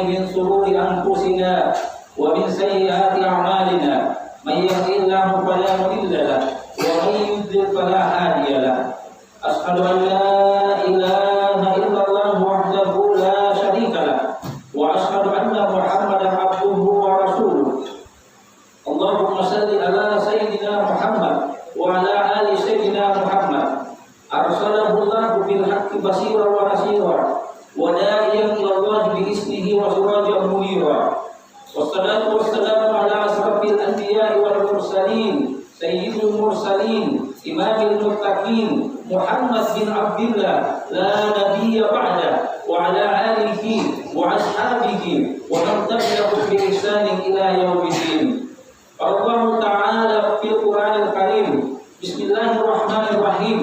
من شرور أنفسنا ومن سيئات أعمالنا من يهده الله فلا مضل له ومن يضلل فلا هادي له أشهد أن لا إله إلا الله وحده لا شريك له وأشهد أن محمدا عبده ورسوله اللهم صل على سيدنا محمد وعلى آل سيدنا محمد أرسله الله بالحق بشيرا ونذيرا وداعيا إلى الله بإذنه وسراجا منيرا والصلاة والسلام على أشرف الأنبياء والمرسلين سيد المرسلين إمام المتقين محمد بن عبد الله لا نبي بعده وعلى آله وأصحابه ومن تبعهم بإحسان إلى يوم الدين. الله تعالى في القرآن الكريم بسم الله الرحمن الرحيم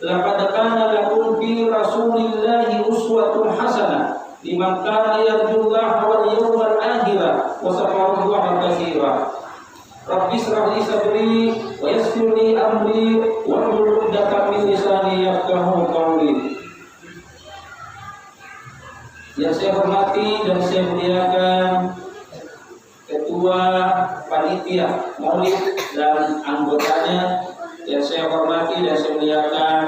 لقد كان لكم في رسول الله أسوة حسنة لمن كان يرجو الله واليوم الآخر وذكر الله كثيرا. رب اشرح لي صدري ويسر لي أمري واحلل عقدة من لساني يفقهوا قولي. Yang saya hormati dan saya muliakan Ketua Panitia Maulid dan anggotanya, yang saya hormati dan saya muliakan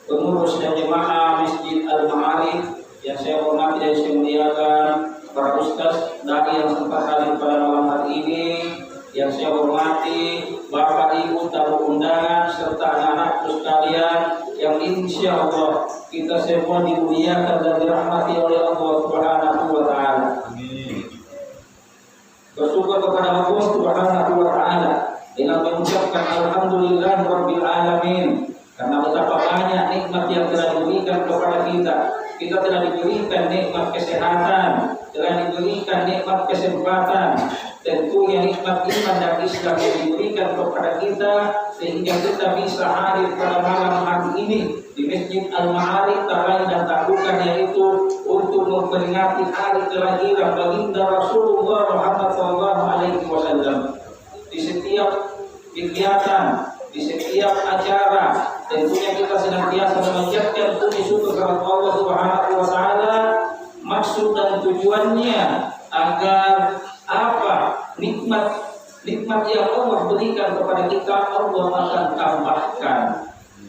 pengurus dan jemaah Masjid Al-Ma'arif, yang saya hormati dan saya muliakan para ustaz dai yang sempat hadir pada malam hari ini, yang saya hormati Bapak Ibu tamu undangan serta anak-anakku sekalian yang insya Allah kita semua dimuliakan dan dirahmati oleh Allah Subhanahu wa Ta'ala. Bersyukur kepada Allah Subhanahu wa Ta'ala dengan mengucapkan alhamdulillah rabbil alamin, karena betapa banyak nikmat yang telah diberikan kepada kita. Kita telah diberikan nikmat kesehatan, telah diberikan nikmat kesempatan, tentunya nikmat iman dan Islam yang diberikan kepada kita sehingga kita bisa hadir pada malam hari ini di Masjid Al-Ma'arif tak lain dan tak bukan yaitu untuk memperingati hari kelahiran baginda Rasulullah Muhammad SAW. Di setiap kegiatan, di setiap acara, tentunya kita senantiasa memanjatkan puji syukur kepada Allah Subhanahu wa Ta'ala. Maksud dan tujuannya agar apa? Nikmat yang Allah berikan kepada kita Allah akan tambahkan.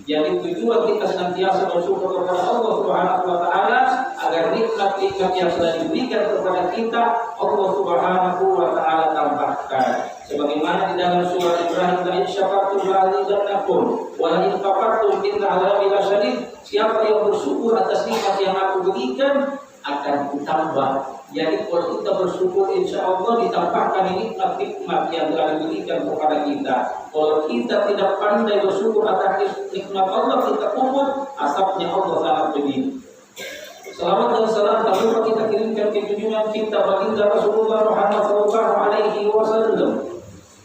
Jadi tujuan kita senantiasa bersyukur kepada Allah Subhanahu wa Ta'ala agar nikmat-nikmat yang sudah diberikan kepada kita Allah Subhanahu wa Ta'ala tambahkan. Sebagaimana di dalam surah Ibrahim, la in syakartum la'azidannakum wa la in kafartum inna 'adzabi lasyadid. Siapa yang bersyukur atas nikmat yang aku berikan akan ditambah. Jadi kalau kita bersyukur insya Allah ditambahkan nikmat-nikmat yang telah diberikan kepada kita. Kalau kita tidak pandai bersyukur atas nikmat Allah, kita kubur asapnya Allah sangat pedih. Selawat dan salam tak lupa kita kirimkan ke junjungan kita baginda Rasulullah Muhammad SAW.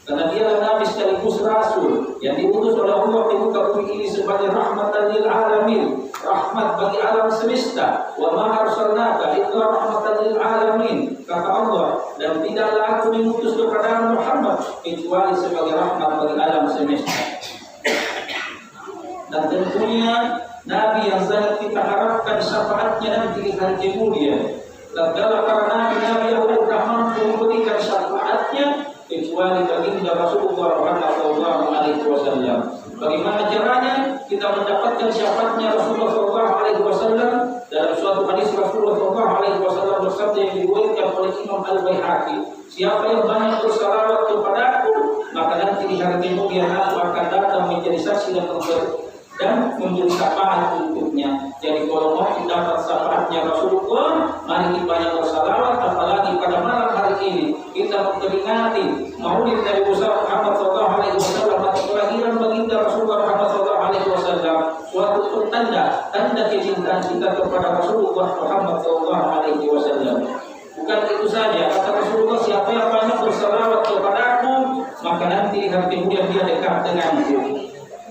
Karena dialah Nabi sekaligus Rasul yang diutus oleh Allah di muka bumi ini sebagai rahmatan lil alamin, rahmat bagi alam semesta. Wa ma arsalnaka illa rahmatan lil alamin, kata Allah, dan tidaklah aku diutus kepada Muhammad kecuali sebagai rahmat bagi alam semesta. Dan tentunya Nabi yang sangat kita harapkan syafaatnya nanti di hari mulia. Tatkala para nabi yang sudah mampu memberikan syafaatnya kecuali baginda Rasulullah SAW. Bagaimana caranya kita mendapatkan syafaatnya Rasulullah SAW? Dalam suatu hadis Rasulullah SAW bersabda yang diriwayatkan oleh Imam Al-Baihaqi, siapa yang banyak bersalawat kepadaku, maka nanti di hari kemudian aku akan datang menjadi saksi dan memberi syafaat untuknya. Jadi kalau mau mendapat syafaatnya Rasulullah, mari kita banyak bersalawat, apalagi pada malam hari ini kita memperingati Maulid Nabi Muhammad SAW atau kelahiran baginda Rasulullah Muhammad SAW, suatu tanda kecintaan kita kepada Rasulullah Muhammad SAW. Bukan itu saja, kata Rasulullah, siapa yang banyak bersalawat kepadaku, maka nanti di hari kemudian dia dekat denganku.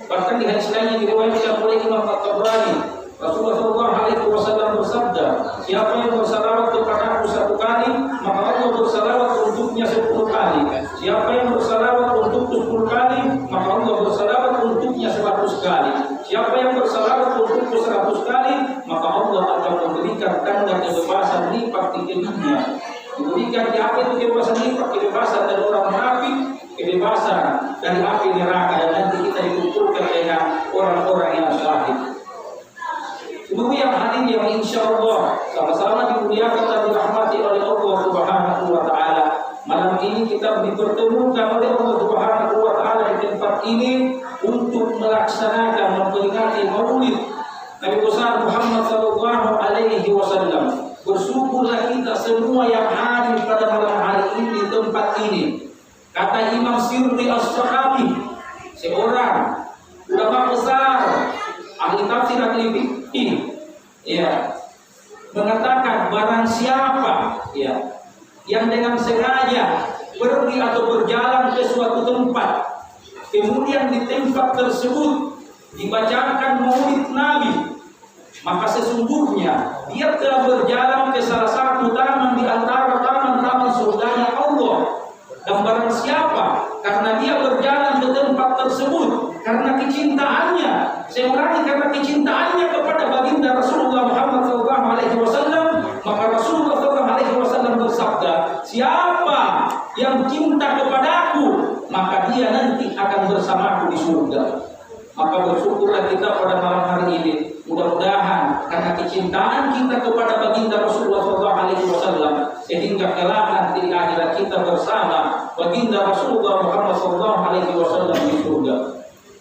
Bahkan di hadis lain yang diriwayatkan oleh Imam At-Tabrani, Rasulullah SAW bersabda, siapa yang bersalawat kepadaku 1 kali, maka Allah bersalawat untuknya 10 kali. Siapa yang bersalawat untukku 10 kali, maka Allah bersalawat untuknya 100 kali. Siapa yang bersalawat untukku 100 kali, maka Allah akan memberikan tanda kebebasan lipat infak di imannya. Diberikan di apa itu kebebasan infak, kebebasan dari orang munafik, kebebasan dari api neraka, dan nanti kita dikumpulkan dengan orang-orang yang syahid. Kemudian hadis yang insya Allah sama-sama dimuliakan dan dirahmati oleh Allah Subhanahu wa Ta'ala. Malam ini kita dipertemukan oleh Allah Subhanahu wa Ta'ala di tempat ini untuk melaksanakan memperingati Maulid Nabi besar Muhammad sallallahu alaihi wasallam. Bersyukurlah kita semua yang hadir pada malam hari ini di tempat ini. Kata Imam Sirri As-Sakhafi, seorang ulama besar ahli tafsir ahli fikih, ya, mengatakan barang siapa, ya, yang dengan sengaja pergi atau berjalan ke suatu tempat, kemudian di tempat tersebut dibacakan Maulid Nabi, maka sesungguhnya dia telah berjalan ke salah satu taman di antara taman-taman surganya Allah. Dan barang siapa karena dia berjalan ke tempat tersebut karena kecintaannya, saya ulangi, karena kecintaannya kepada baginda Rasulullah Muhammad SAW, maka Rasulullah SAW bersabda, siapa yang cinta kepadaku, maka dia nanti akan bersamaku di surga. Maka bersyukurlah kita pada malam hari ini. Mudah-mudahan karena kecintaan kita kepada baginda Rasulullah SAW, sehingga kelak nanti di akhirat kita bersama baginda Rasulullah Muhammad SAW di surga.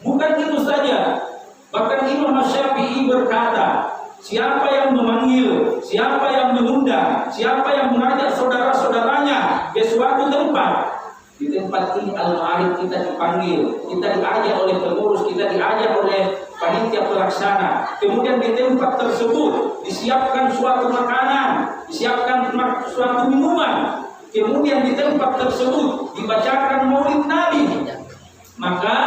Bukan itu saja, bahkan Imam Syafi'i berkata, siapa yang memanggil, siapa yang mengundang, siapa yang mengajak saudara-saudaranya ke suatu tempat, di tempat ini al-ma'arif kita dipanggil, kita diajak oleh pengurus, kita diajak oleh panitia pelaksana. Kemudian di tempat tersebut disiapkan suatu makanan, disiapkan suatu minuman. Kemudian di tempat tersebut dibacakan Maulid Nabi. Maka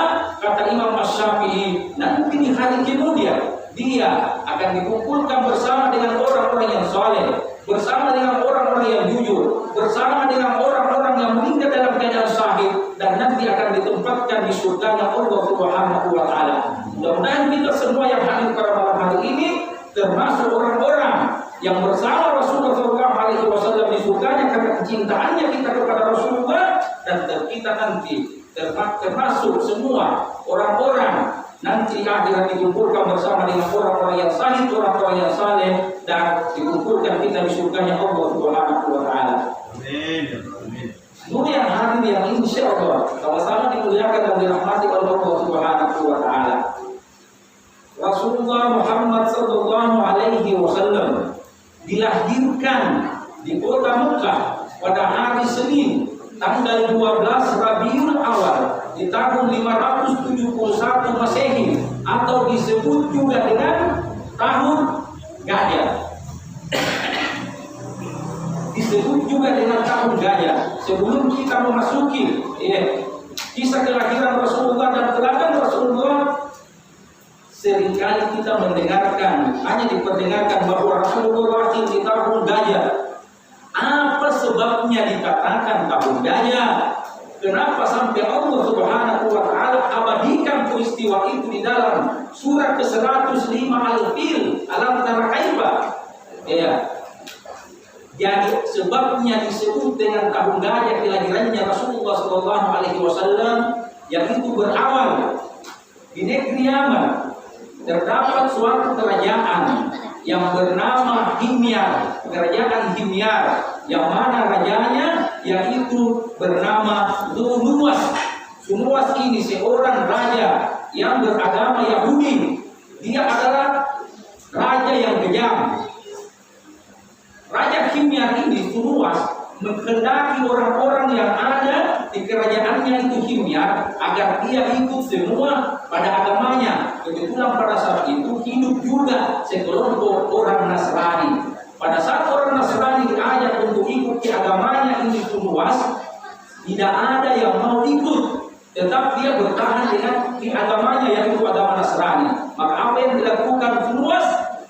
kata Imam Syafi'i, nanti di hari kemudian dia akan dikumpulkan bersama dengan orang-orang yang saleh, bersama dengan orang-orang yang jujur, bersama dengan orang-orang yang meninggal dalam keadaan syahid, dan nanti akan ditempatkan di surganya Allah Subhanahu wa Ta'ala. Mudah-mudahan kita semua yang hadir pada malam hari ini termasuk orang-orang yang bersama Rasulullah SAW di surganya karena kecintaannya kita kepada Rasulullah, dan kita nanti termasuk semua orang-orang nanti akhirat dikumpulkan bersama dengan orang-orang yang saleh, orang-orang yang saleh, dan dikumpulkan kita di surganya Allah Subhanahu wa Ta'ala. Amin. Kemudian hadir yang insya Allah sama-sama dimuliakan dan dirahmati oleh Allah Subhanahu wa Ta'ala. Rasulullah Muhammad sallallahu alaihi wasallam dilahirkan di kota Mekah pada hari Senin tanggal 12 Rabiul Awal di tahun 571 Masehi, atau disebut juga dengan tahun gajah. Disebut juga dengan tahun gajah. Sebelum kita memasuki kisah kelahiran Rasulullah dan teladan Rasulullah, seringkali kita mendengarkan, hanya diperdengarkan bahwa Rasulullah lahir di tahun gajah. Apa sebabnya dikatakan tahun gajah? Kenapa sampai Allah Subhanahu wa Ta'ala abadikan peristiwa itu di dalam surat ke-105 Al-Fil, Alam tara kaifa? Ya. Jadi sebabnya disebut dengan tahun gajah kelahirannya Rasulullah SAW, yaitu berawal di negeri Yaman terdapat suatu kerajaan yang bernama Himyar, kerajaan Himyar, yang mana rajanya yaitu bernama Zunuwas. Zunuwas ini seorang raja yang beragama Yahudi. Dia adalah raja yang kejam. Raja Himyar ini, Zunuwas, menghendaki orang-orang yang ada di kerajaannya itu Himyar agar dia ikut semua pada agamanya. Kebetulan pada saat itu hidup juga sekelompok orang Nasrani. Pada saat orang Nasrani diajak untuk ikut di agamanya ini Zunuwas, tidak ada yang mau ikut, tetap dia bertahan dengan di agamanya yaitu agama Nasrani. Maka apa yang dilakukan Zunuwas?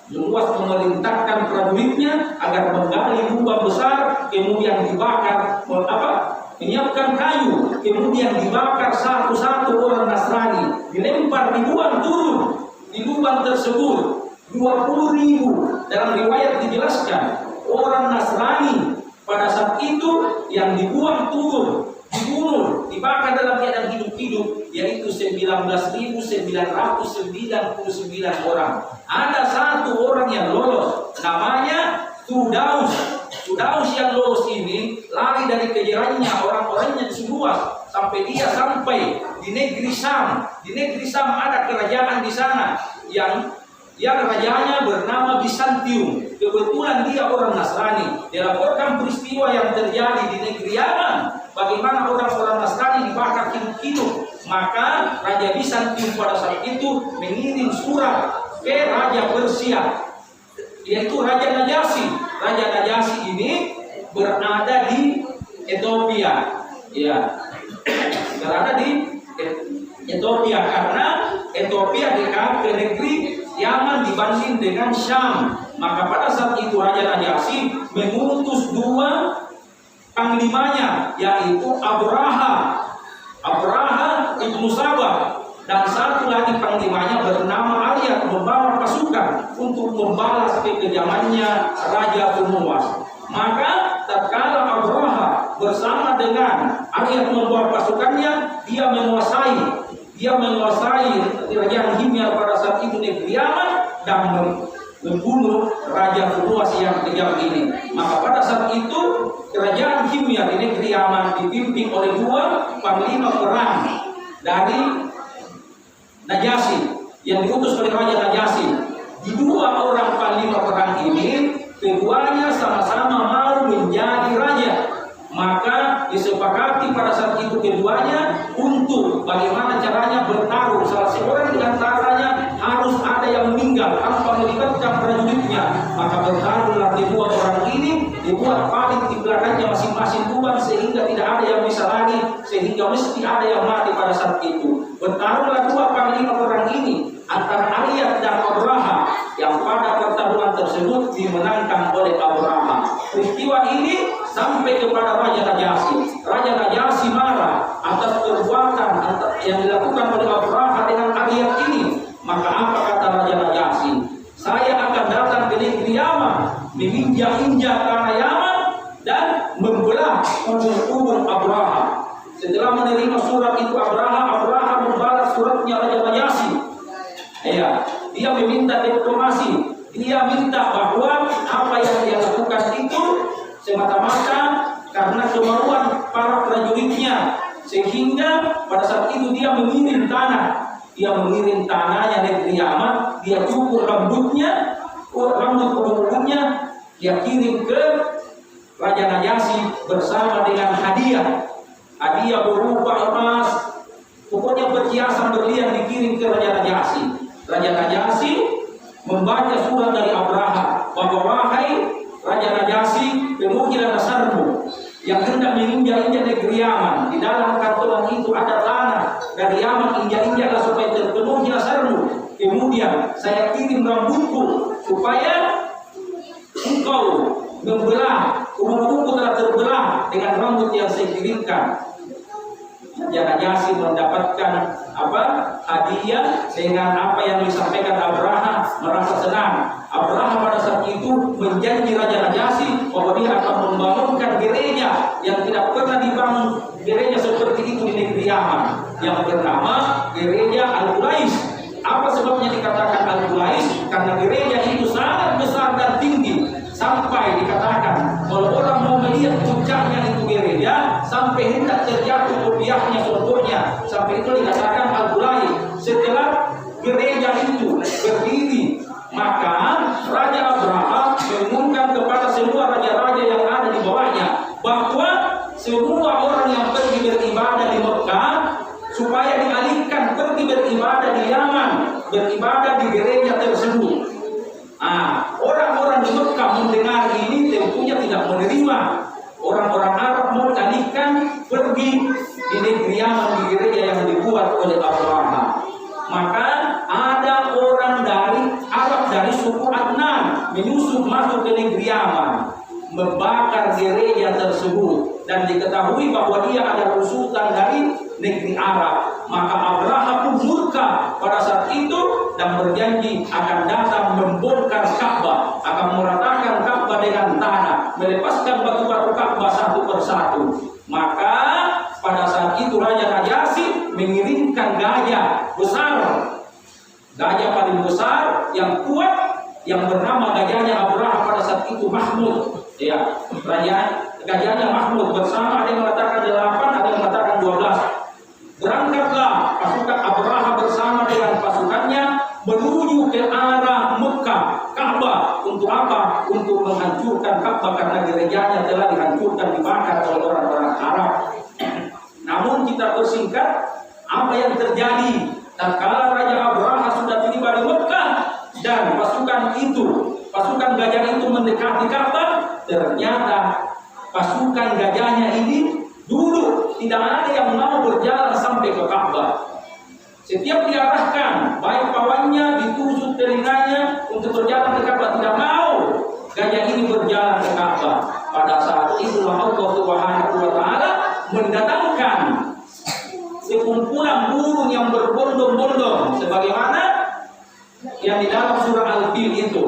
Zunuwas memerintahkan prajuritnya agar menggali lubang besar, kemudian dibakar, menyiapkan kayu, kemudian dibakar satu-satu orang Nasrani, dilempar, dibuang turun di lubang tersebut. 20.000 dalam riwayat dijelaskan orang Nasrani pada saat itu yang dibuang turun, dibunuh, dibakar dalam keadaan hidup-hidup, yaitu 19.999 orang. Ada satu orang yang lolos, namanya Tudaus. Tudaus yang lolos ini lari dari kejarannya orang-orangnya semua sampai dia sampai di negeri Syam. Di negeri Syam ada kerajaan di sana yang rajanya bernama Bizantium. Kebetulan dia orang Nasrani. Dilaporkan peristiwa yang terjadi di negeri Yaman, bagaimana orang-orang Nasrani dibakar hidup-hidup. Maka Raja Bizantium pada saat itu mengirim surat ke Raja Persia, yaitu Raja Najasyi. Raja Najasyi ini berada di Ethiopia, ya, berada di Ethiopia karena Ethiopia dekat ke negeri Yaman dibanding dengan Syam. Maka pada saat itu Raja Najasyi mengutus dua panglimanya, yaitu Abraha ibnu Sabah, dan satu lagi panglimanya bernama Aryat, membawa pasukan untuk membalas kekejamannya Raja Purnuwas. Maka tatkala Abraha bersama dengan Aryat membawa pasukannya, dia menguasai kerajaan Himyar pada saat itu negeri Yaman dan membunuh Raja Purnuwas yang kejam ini. Maka pada saat itu kerajaan Himyar di negeri Yaman dipimpin oleh dua panglima perang dari Najasyi yang diutus oleh Raja Najasyi. Di dua orang panglima perang ini, keduanya sama-sama mau menjadi raja. Maka disepakati pada saat itu keduanya untuk bagaimana caranya bertarung. Salah seorang di antaranya harus ada yang meninggal tanpa melibatkan prajuritnya. Maka bertarunglah kedua orang ini, dibuat paling di belakangnya masing-masing tuan sehingga tidak ada yang bisa lari, sehingga mesti ada yang mati pada saat itu. Bertarunglah dua panglima perang ini antara Aryat dan Abraha, yang pada pertarungan tersebut dimenangkan oleh Abraha. Peristiwa ini sampai kepada Raja Najasyi. Raja Najasyi marah atas perbuatan yang dilakukan oleh Abraha dengan Aryat ini. Maka apa kata Raja Najasyi? Saya akan datang ke negeri Yaman, menginjak-injak tanah Yaman dan membelah kubur Abraha. Setelah menerima surat itu Abraha membalas suratnya Raja Najasyi. Ya, dia meminta diplomasi. Dia minta bahwa apa yang dia lakukan itu semata-mata karena kemauan para prajuritnya, sehingga pada saat itu dia mengirim tanah. Dia mengirim tanahnya negeri Yaman, dia cukur rambut penghulunya, dia kirim ke Raja Najasyi bersama dengan hadiah berupa emas, pokoknya perhiasan berlian dikirim ke Raja Najasyi. Raja Najasyi membaca surat dari Abraha bahwa wahai Raja Najasyi, penuhilah nasarmu yang hendak menginjak-injak negeri Yaman. Di dalam kantongan itu ada tanah dari Yaman, injak-injaklah supaya terpenuhi nasarmu. Kemudian saya kirim rambutku supaya engkau membelah, umurku telah terbelah dengan rambut yang saya kirimkan. Raja Najasyi mendapatkan hadiah dengan apa yang disampaikan Abraha, merasa senang. Abraha pada saat itu menjanji Raja Najasyi bahwa dia akan membangunkan gereja yang tidak pernah dibangun gereja seperti itu di negeri Yaman, yang bernama Gereja Al-Qulais. Apa sebabnya dikatakan Al-Qulais? Karena gereja itu sangat besar dan tinggi, sampai dikatakan kalau orang mau melihat puncaknya itu gereja sampai hendak terjatuh kopiahnya contohnya, sampai itu dikatakan Al-Qulais. Setelah gereja itu berdiri, maka Raja Abraha mengumumkan kepada semua raja-raja yang ada di bawahnya bahwa semua orang yang pergi beribadah di Mekah supaya dialihkan pergi beribadah di Yaman, beribadah di gereja tersebut. Orang-orang di Mekah mendengar ini tentunya tidak menerima. Orang-orang Arab mau dialihkan pergi di negeri Yaman, di gereja yang dibuat oleh Abraha. Maka ada orang dari Arab dari suku Adnan menyusup masuk ke negeri Yaman, membakar gereja tersebut, dan diketahui bahwa dia ada usutan dari negeri Arab. maka Abraha pun murka pada saat itu dan berjanji akan datang membongkar Ka'bah, akan meratakan Ka'bah dengan tanah, melepaskan batu-batu Ka'bah satu persatu. Maka pada saat itu Raja Najasyi mengirimkan gajah besar, gajah paling besar yang kuat, yang bernama gajahnya Abraha pada saat itu Mahmud. Ya, gajahnya Mahmud bersama, ada yang mengatakan 8, ada yang mengatakan 12. Berangkatlah pasukan Abraha bersama dengan pasukannya menuju ke arah Mekah, Ka'bah. Untuk apa? Untuk menghancurkan Ka'bah karena gerejanya telah dihancurkan, dibakar oleh orang-orang Arab. Namun kita persingkat apa yang terjadi. Tatkala Raja Abraha sudah tiba di Mekah dan pasukan gajah itu mendekati Ka'bah, ternyata pasukan gajahnya ini dulu tidak ada yang mau berjalan sampai ke Ka'bah. Setiap diarahkan, baik pawannya ditusuk telinganya untuk berjalan ke Ka'bah, tidak mau gajah ini berjalan ke Ka'bah. Pada saat itulah Allah Subhanahu wa taala mendatangkan sekumpulan burung yang berbondong-bondong sebagaimana yang di dalam surah Al-Fil itu.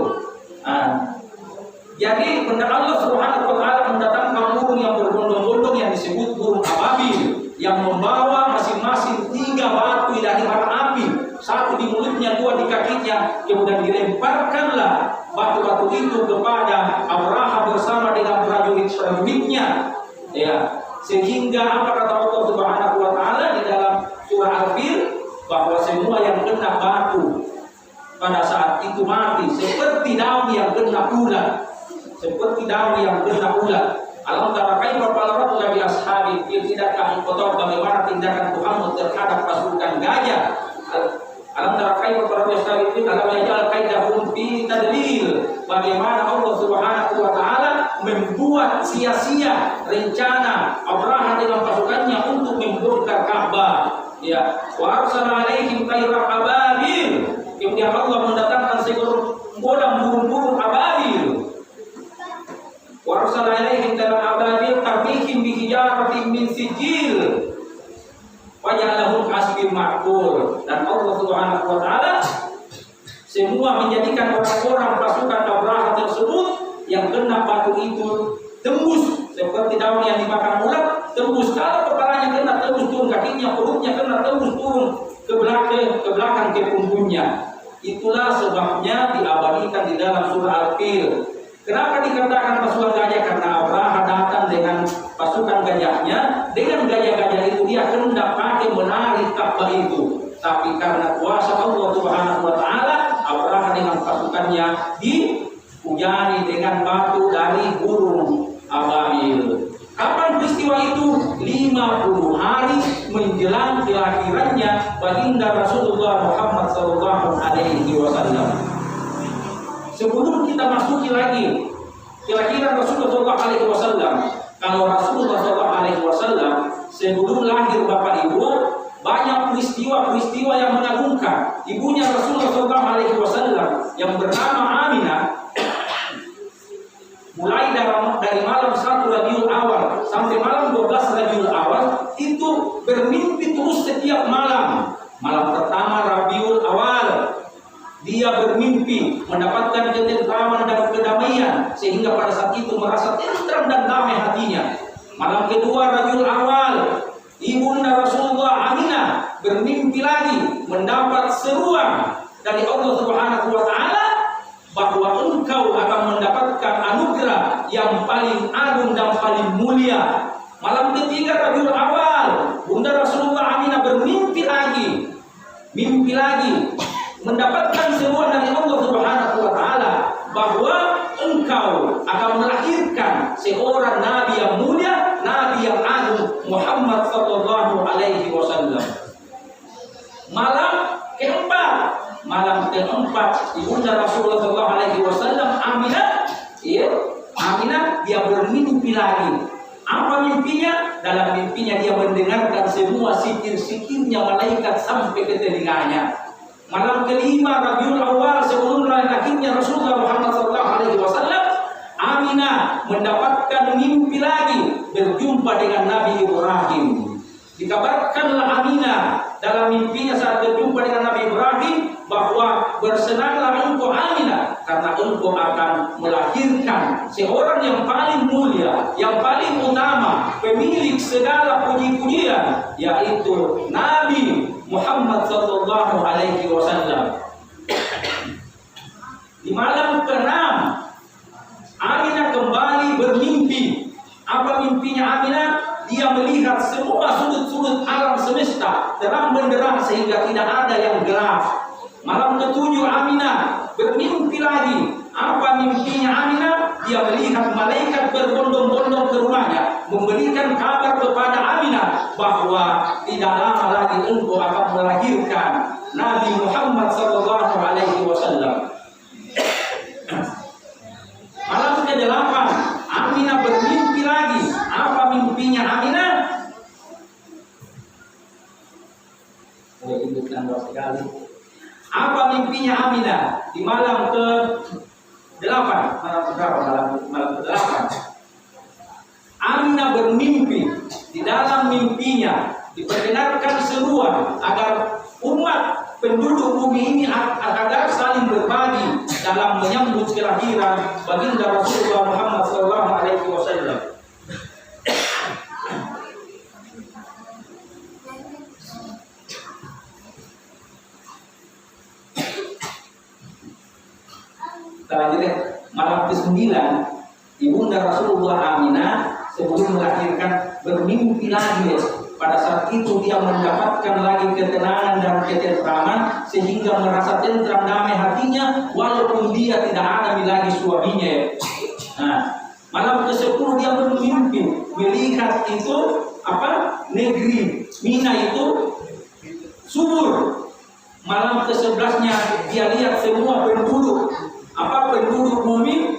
Jadi benar Allah Subhanahu wa taala mendatangkan burung yang berbondong-bondong yang disebut burung ababil, yang membawa masing-masing 3 batu dari bara api, 1 di mulutnya, 2 di kakinya. Kemudian dilemparkanlah batu-batu itu kepada Abraha bersama dengan prajurit-prajuritnya. Ya, sehingga apa kata Allah Subhanahu wa taala di dalam surah Al-Fil, bahwa semua yang kena batu pada saat itu mati seperti daun yang kena ular. Seperti daun yang kena ular. Alam tara kaifa fa'ala rabbuka bi ashabil fil, tidakkah engkau tahu bagaimana tindakan Tuhanmu terhadap pasukan gajah? Alam tara kaifa fa'ala rabbuka bi alam yaj'al kaidahum fi tadlil. Bagaimana Allah Subhanahu wa taala membuat sia-sia rencana Abraha dengan pasukannya untuk membongkar Ka'bah. Ya, wa arsala alaihim tayran ababil. Kemudian Allah mendatangkan seekor burung-burung ababil. Wa arsala alaihim tayran ababil tarmihim bi hijaratin min sijil wa ja'alahum kasbin ma'kul. Dan Allah Subhanahu wa taala semua menjadikan orang-orang pasukan Abraha tersebut yang kena batu itu tembus seperti daun yang dimakan ulat, tembus. Kalau kepalanya kena, tembus turun kakinya, perutnya kena, tembus turun ke belakang ke punggungnya. Itulah sebabnya diabadikan di dalam surah Al-Fil. Kenapa dikatakan pasukan gajah? Karena Abraha datang dengan pasukan gajahnya, dengan gajah-gajah itu dia hendak pakai menarik Ka'bah itu. Tapi karena kuasa Allah Subhanahu wa taala, Abraha dengan pasukannya dihujani dengan batu dari burung ababil. Kapan peristiwa itu? 50 hari menjelang kelahirannya baginda Rasulullah Muhammad sallallahu alaihi wasallam. Sebelum kita masuki lagi kelahiran Rasulullah sallallahu alaihi wasallam, kalau Rasulullah sallallahu alaihi wasallam sebelum lahir Bapak Ibu, banyak peristiwa-peristiwa yang mengagumkan. Ibunya Rasulullah sallallahu alaihi wasallam yang bernama Aminah, mulai dari malam 1 Rabiul Awal sampai malam 12 Rabiul Awal itu bermimpi terus setiap malam. Malam pertama Rabiul Awal dia bermimpi mendapatkan ketentraman dan kedamaian sehingga pada saat itu merasa tentram dan damai hatinya. Malam kedua Rabiul Awal, ibunda Rasulullah Aminah bermimpi lagi mendapat seruan dari Allah Subhanahu wa taala bahwa engkau akan mendapatkan anugerah yang paling agung dan paling mulia. Malam ketiga Rabiul Awal, bunda Rasulullah Aminah bermimpi lagi, mendapatkan seruan dari Allah Subhanahu wa taala bahwa engkau akan melahirkan seorang nabi yang mulia, nabi yang agung, Muhammad sallallahu alaihi wasallam. Malam keempat, ibunda Rasulullah sallallahu alaihi wasallam Aminah dia bermimpi lagi. Apa mimpinya? Dalam mimpinya dia mendengarkan semua sikir-sikirnya malaikat sampai ke telinganya. Malam kelima Rabiul Awal sebelum lahirnya Rasulullah Muhammad sallallahu alaihi wasallam, Aminah mendapatkan mimpi lagi berjumpa dengan Nabi Ibrahim. Dikabarkanlah Aminah dalam mimpinya saat berjumpa dengan Nabi Ibrahim bahwa bersenanglah engkau Aminah karena engkau akan melahirkan seorang yang paling mulia, yang paling utama, pemilik segala puji-pujian, yaitu Nabi Muhammad sallallahu alaihi wasallam. Di malam ke-6 Aminah kembali bermimpi. Apa mimpinya Aminah? Dia melihat semua sudut-sudut alam semesta terang benderang sehingga tidak ada yang gelap. Malam ke-7 Aminah bermimpi lagi. Apa mimpinya Aminah? Dia melihat malaikat berbondong-bondong ke rumahnya, memberikan kabar kepada Aminah bahwa tidak lama lagi engkau akan melahirkan Nabi Muhammad sallallahu alaihi wasallam. Malam ke-8 Aminah bermimpi lagi. Apa mimpinya Aminah? Apa mimpinya Aminah di malam ke-8? Malam ke-8 Aminah bermimpi. Di dalam mimpinya diperdengarkan seruan agar umat penduduk bumi ini agar saling berbagi dalam menyambut kelahiran baginda Rasulullah Muhammad sallallahu alaihi wasallam. Selanjutnya malam ke-9 ibunda Rasulullah Aminah sebelum melahirkan bermimpi lagi. Pada saat itu dia mendapatkan lagi ketenangan dan ketentraman sehingga merasa tentram damai hatinya walaupun dia tidak ada lagi suaminya. Nah, malam ke-10 dia bermimpi melihat itu negeri Mina itu subur. Malam ke-11-nya dia lihat semua penduduk bumi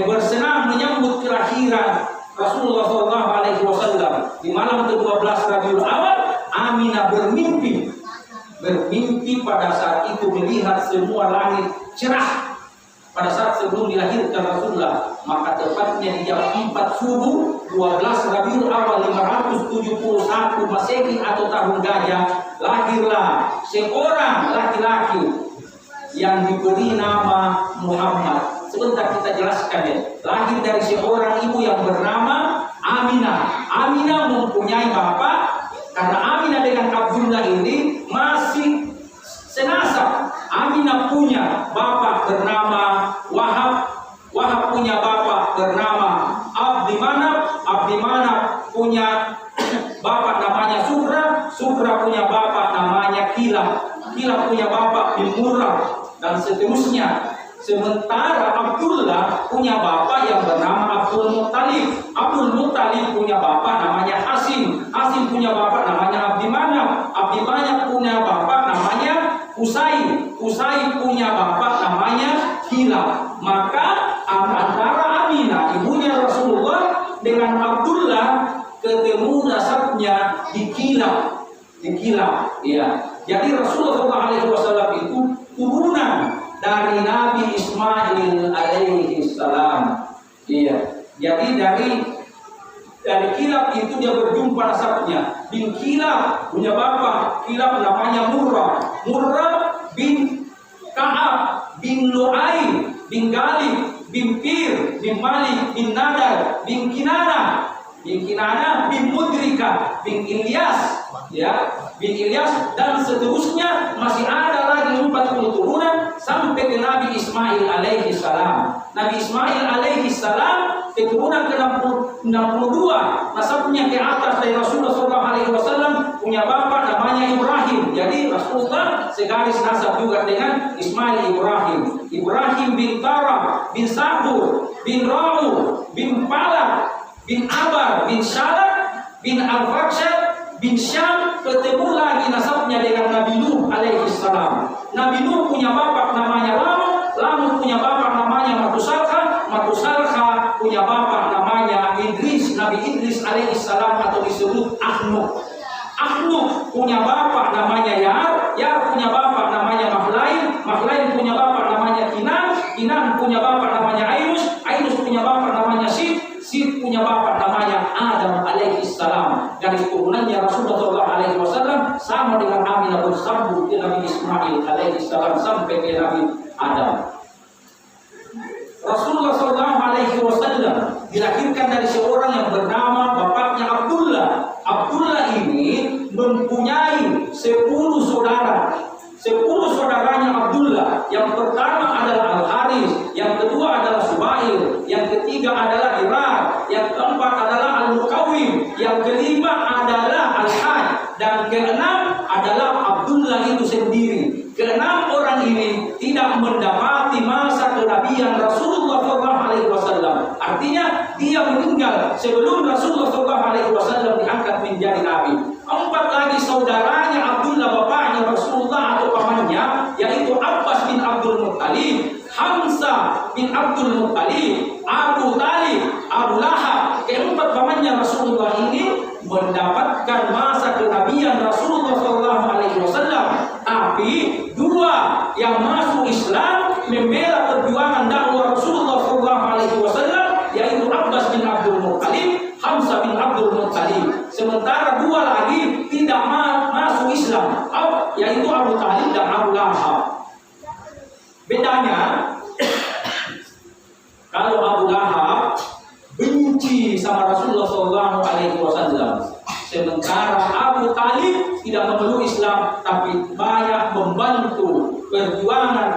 bersenang menyambut kelahiran Rasulullah SAW. Di malam ke-12 Rabiul Awal, Aminah bermimpi pada saat itu melihat semua langit cerah. Pada saat sebelum dilahirkan Rasulullah, maka tepatnya di jam 4 subuh 12 Rabiul Awal 571 Masehi atau tahun gajah, lahirlah seorang laki-laki yang diberi nama Muhammad. Sebentar kita jelaskan ya. Lahir dari seorang ibu yang bernama Aminah. Aminah mempunyai bapak, karena Aminah dengan Abdullah ini masih senasab. Aminah punya bapak bernama Wahab. Wahab punya bapak bernama Abdimanaf. Abdimanaf punya bapak namanya Sufra. Sufra punya bapak namanya Kilab. Kilab punya bapak bin Murrah, dan seterusnya. Sementara Abdullah punya bapak yang bernama Abdul Muttalib. Abdul Muttalib punya bapak namanya Hasim. Hasim punya bapak namanya Abdimanaf. Abdimanaf punya bapak namanya Usai. Usai punya bapak namanya Kilab. Maka antara Aminah ibunya Rasulullah dengan Abdullah ketemu nasabnya di Kilab. Di Kilab, ya. Jadi Rasulullah SAW itu turunan dari Nabi Ismail alaihi salam. Iya. Jadi dari Kilab itu dia berjumpa nasabnya. Bin Kilab punya bapak, Kilab namanya Murrah. Murrah bin Ka'ab bin Lu'ay bin Galib bin Fir bin Malik bin Nadar bin Kinana bin Mudrika bin Ilyas, ya, bin Ilyas, dan seterusnya. Masih ada lagi 40 turunan sampai ke Nabi Ismail alaihi salam. Nabi Ismail alaihi salam keturunan ke-62, nasabnya ke atas dari Rasulullah SAW, punya bapak namanya Ibrahim. Jadi Rasulullah segaris nasab juga dengan Ismail Ibrahim. Ibrahim bin Tarab bin Sahur bin Ra'u bin Palak bin Abar bin Syarat bin Al-Fakshad bin Syam. Ketemu lagi nasabnya dengan Nabi Nuh alaihi salam. Nabi Nuh punya bapak namanya Lamuk. Lamuk punya bapak namanya Matusalha. Matusalha punya bapak namanya Idris. Nabi Idris alaihi salam atau disebut Ahnuk. Ahnuk punya bapak namanya Yar. Yar punya bapak namanya Mahlain. Mahlain punya bapak namanya Kinan. Kinan punya bapak namanya Ainus. Ainus punya bapak namanya Sid. Sid punya bapak namanya Adam alaihissalam. Dari turunannya Rasulullah SAW sama dengan Aminah bersambung ke Nabi Ismail alaihissalam sampai ke Nabi Adam. Rasulullah SAW dilahirkan dari seorang yang bernama bapaknya Abdullah. Abdullah ini mempunyai 10 saudara. 10 saudaranya Abdullah. Yang pertama adalah Al-Haris, yang kedua adalah Subair, yang ketiga adalah Irar, yang keempat adalah Al-Muqawwim, yang kelima adalah Al-Hajj, dan keenam adalah Abdullah itu sendiri. Keenam orang ini tidak mendapati masa kenabian Rasulullah SAW. Artinya dia meninggal sebelum Rasulullah SAW diangkat menjadi nabi. 4 lagi saudaranya Abdullah, bapaknya Rasulullah atau pamannya, yaitu Abbas bin Abdul Muttalib, Hamzah bin Abdul Muttalib, Abu Talib, Abu Lahab. Keempat pamannya Rasulullah ini mendapatkan masa kenabian Rasulullah SAW. Tapi 2 yang masuk Islam membela perjuangan dakwah Rasulullah SAW, yaitu Abbas bin Abdul Muttalib, Hamzah bin Abdul Muttalib. Sementara 2 lagi tidak masuk Islam, yaitu Abu Talib dan Abu Lahab. Bedanya, kalau Abu Lahab benci sama Rasulullah SAW, sementara Abu Talib tidak memeluk Islam, tapi banyak membantu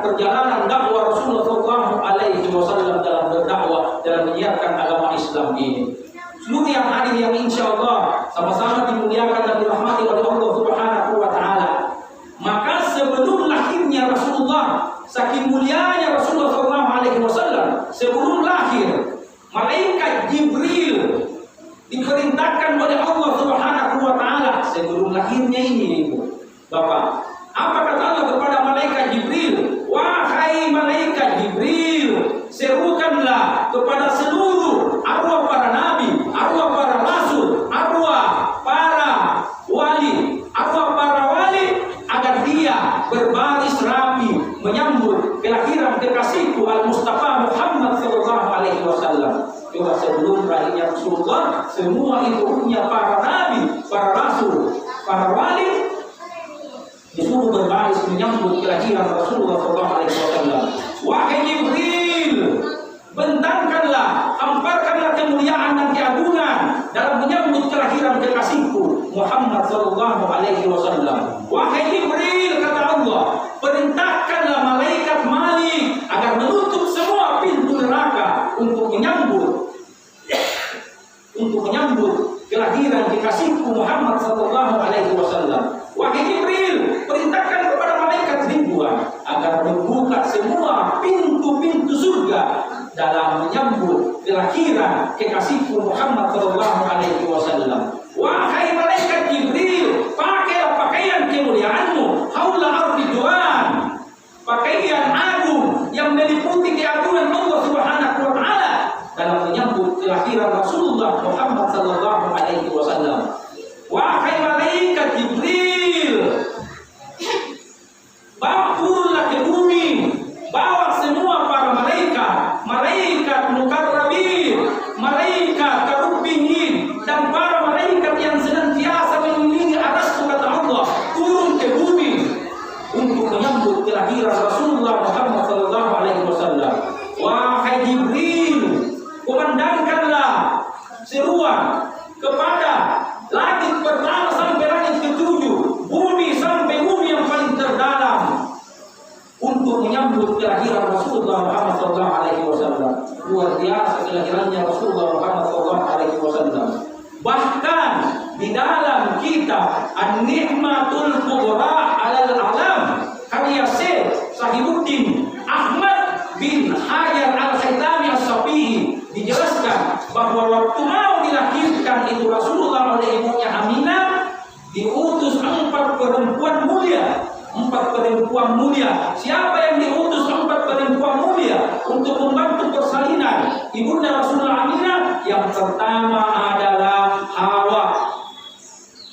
perjalanan dakwah Rasulullah SAW dalam berdakwah, dalam menyiarkan agama Islam ini. Seluruh yang hadir yang insya Allah sama-sama dimuliakan dan dirahmati oleh Allah Subhanahu wa Ta'ala. Maka sebelum lahirnya Rasulullah, saking mulianya Rasulullah SAW, sebelum lahir, malaikat Jibril diperintahkan oleh Allah Subhanahu wa Ta'ala sebelum lahirnya ini, Ibu, Bapak. Apa kata Allah kepada malaikat Jibril? Wahai malaikat Jibril, serukanlah kepada seluruh arwah para nabi, arwah para rasul, arwah para wali, agar dia berbaris rapi menyambut kelahiran kekasihku Al-Mustafa Muhammad SAW. Coba sebelum lahirnya Rasulullah, semua itu punya para nabi, para rasul, para wali disuruh berbaris menyambut kelahiran Rasulullah SAW. Wahai Jibril, bentangkanlah, hamparkanlah kemuliaan dan keagungan dalam menyambut kelahiran kekasihku Muhammad SAW. Wahai Jibril, kata Allah, perintahkanlah malaikat Malik agar menutup semua pintu neraka untuk menyambut kelahiran kekasihku Muhammad SAW. Wahai Jibril, perintahkan kepada malaikat Ridwan agar membuka semua pintu-pintu surga dalam menyambut kelahiran kekasihku Muhammad SAW. Wahai malaikat Jibril, pakailah pakaian kemuliaanmu, haula ar-ridwan, pakaian agung yang meliputi keagungan Allah Subhanahu wa Ta'ala dalam menyambut kelahiran Rasulullah Muhammad SAW. Wahai malaikat Jibril, turunlah ke bumi, bawa semua para malaikat mukarrabin, malaikat karubin, dan para malaikat yang senantiasa mengelilingi arsy, kata Allah, turun ke bumi untuk menyambut kelahiran Rasulullah Muhammad SAW. Wahai Jibril, kumandangkanlah seruan kepada langit pertama sampai langit ketujuh, bumi sampai bumi yang paling terdalam, untuk menyambut kelahiran Rasulullah Muhammad SAW. Luar biasa kelahirannya Rasulullah Muhammad SAW. Bahkan di dalam kitab An-Ni'matul Kubra Alal Alam, karya Syekh Sahibuddin Ahmad bin Hajar Al-Haytami As-Safi'i, dijelaskan bahwa waktu mau dilahirkan itu Rasulullah oleh ibunya Aminah diutus 4 perempuan mulia. Siapa yang diutus 4 perempuan mulia untuk membantu persalinan ibunda Rasulullah Aminah? Yang pertama adalah Hawa,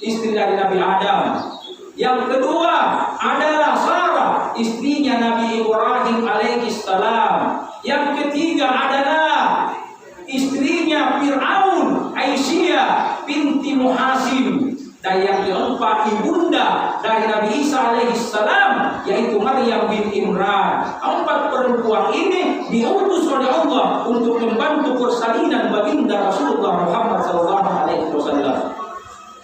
istri dari Nabi Adam. Yang kedua adalah Sarah, istrinya Nabi Ibrahim alaihissalam. Yang ketiga adalah istrinya Fir'aun bunda dari Nabi Isa alaihissalam, yaitu Maryam bin Imran. 4 perempuan ini diutus oleh Allah untuk membantu persalinan baginda Rasulullah Muhammad SAW.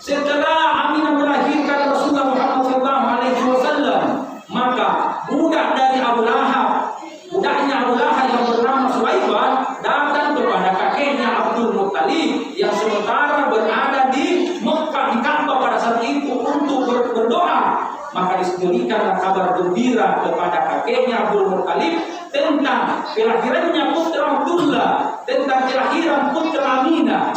Setelah Aminah melahirkan Rasulullah Muhammad SAW, maka budak dari Abu Lahab, budaknya Abu Lahab yang bernama Suwaibah, datang kepada kakeknya Abdul Muttalib yang sementara berada di Mekah, di Ka'bah pada saat itu untuk berdoa. Maka diberikanlah kabar gembira kepada kakeknya Abdul Muttalib tentang kelahirannya putra Abdullah, tentang kelahiran putra Aminah.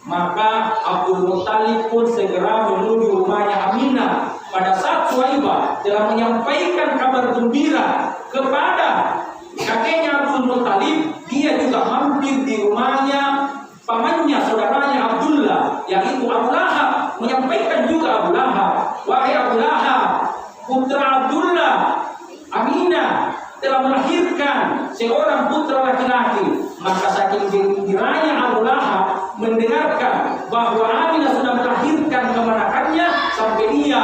Maka Abdul Muttalib pun segera menuju rumahnya Aminah. Pada saat Suwaibah telah menyampaikan kabar gembira kepada kakeknya Abdul Muttalib, dia juga mampir di rumahnya pamannya, saudaranya Abdullah, yaitu Abu Lahab, menyampaikan juga Abu Lahab, wahai Abu Lahab, putra Abdullah, Aminah telah melahirkan seorang putra laki-laki. Maka saking gembiranya Abu Lahab mendengarkan bahwa Aminah sudah melahirkan keponakannya, sampai dia,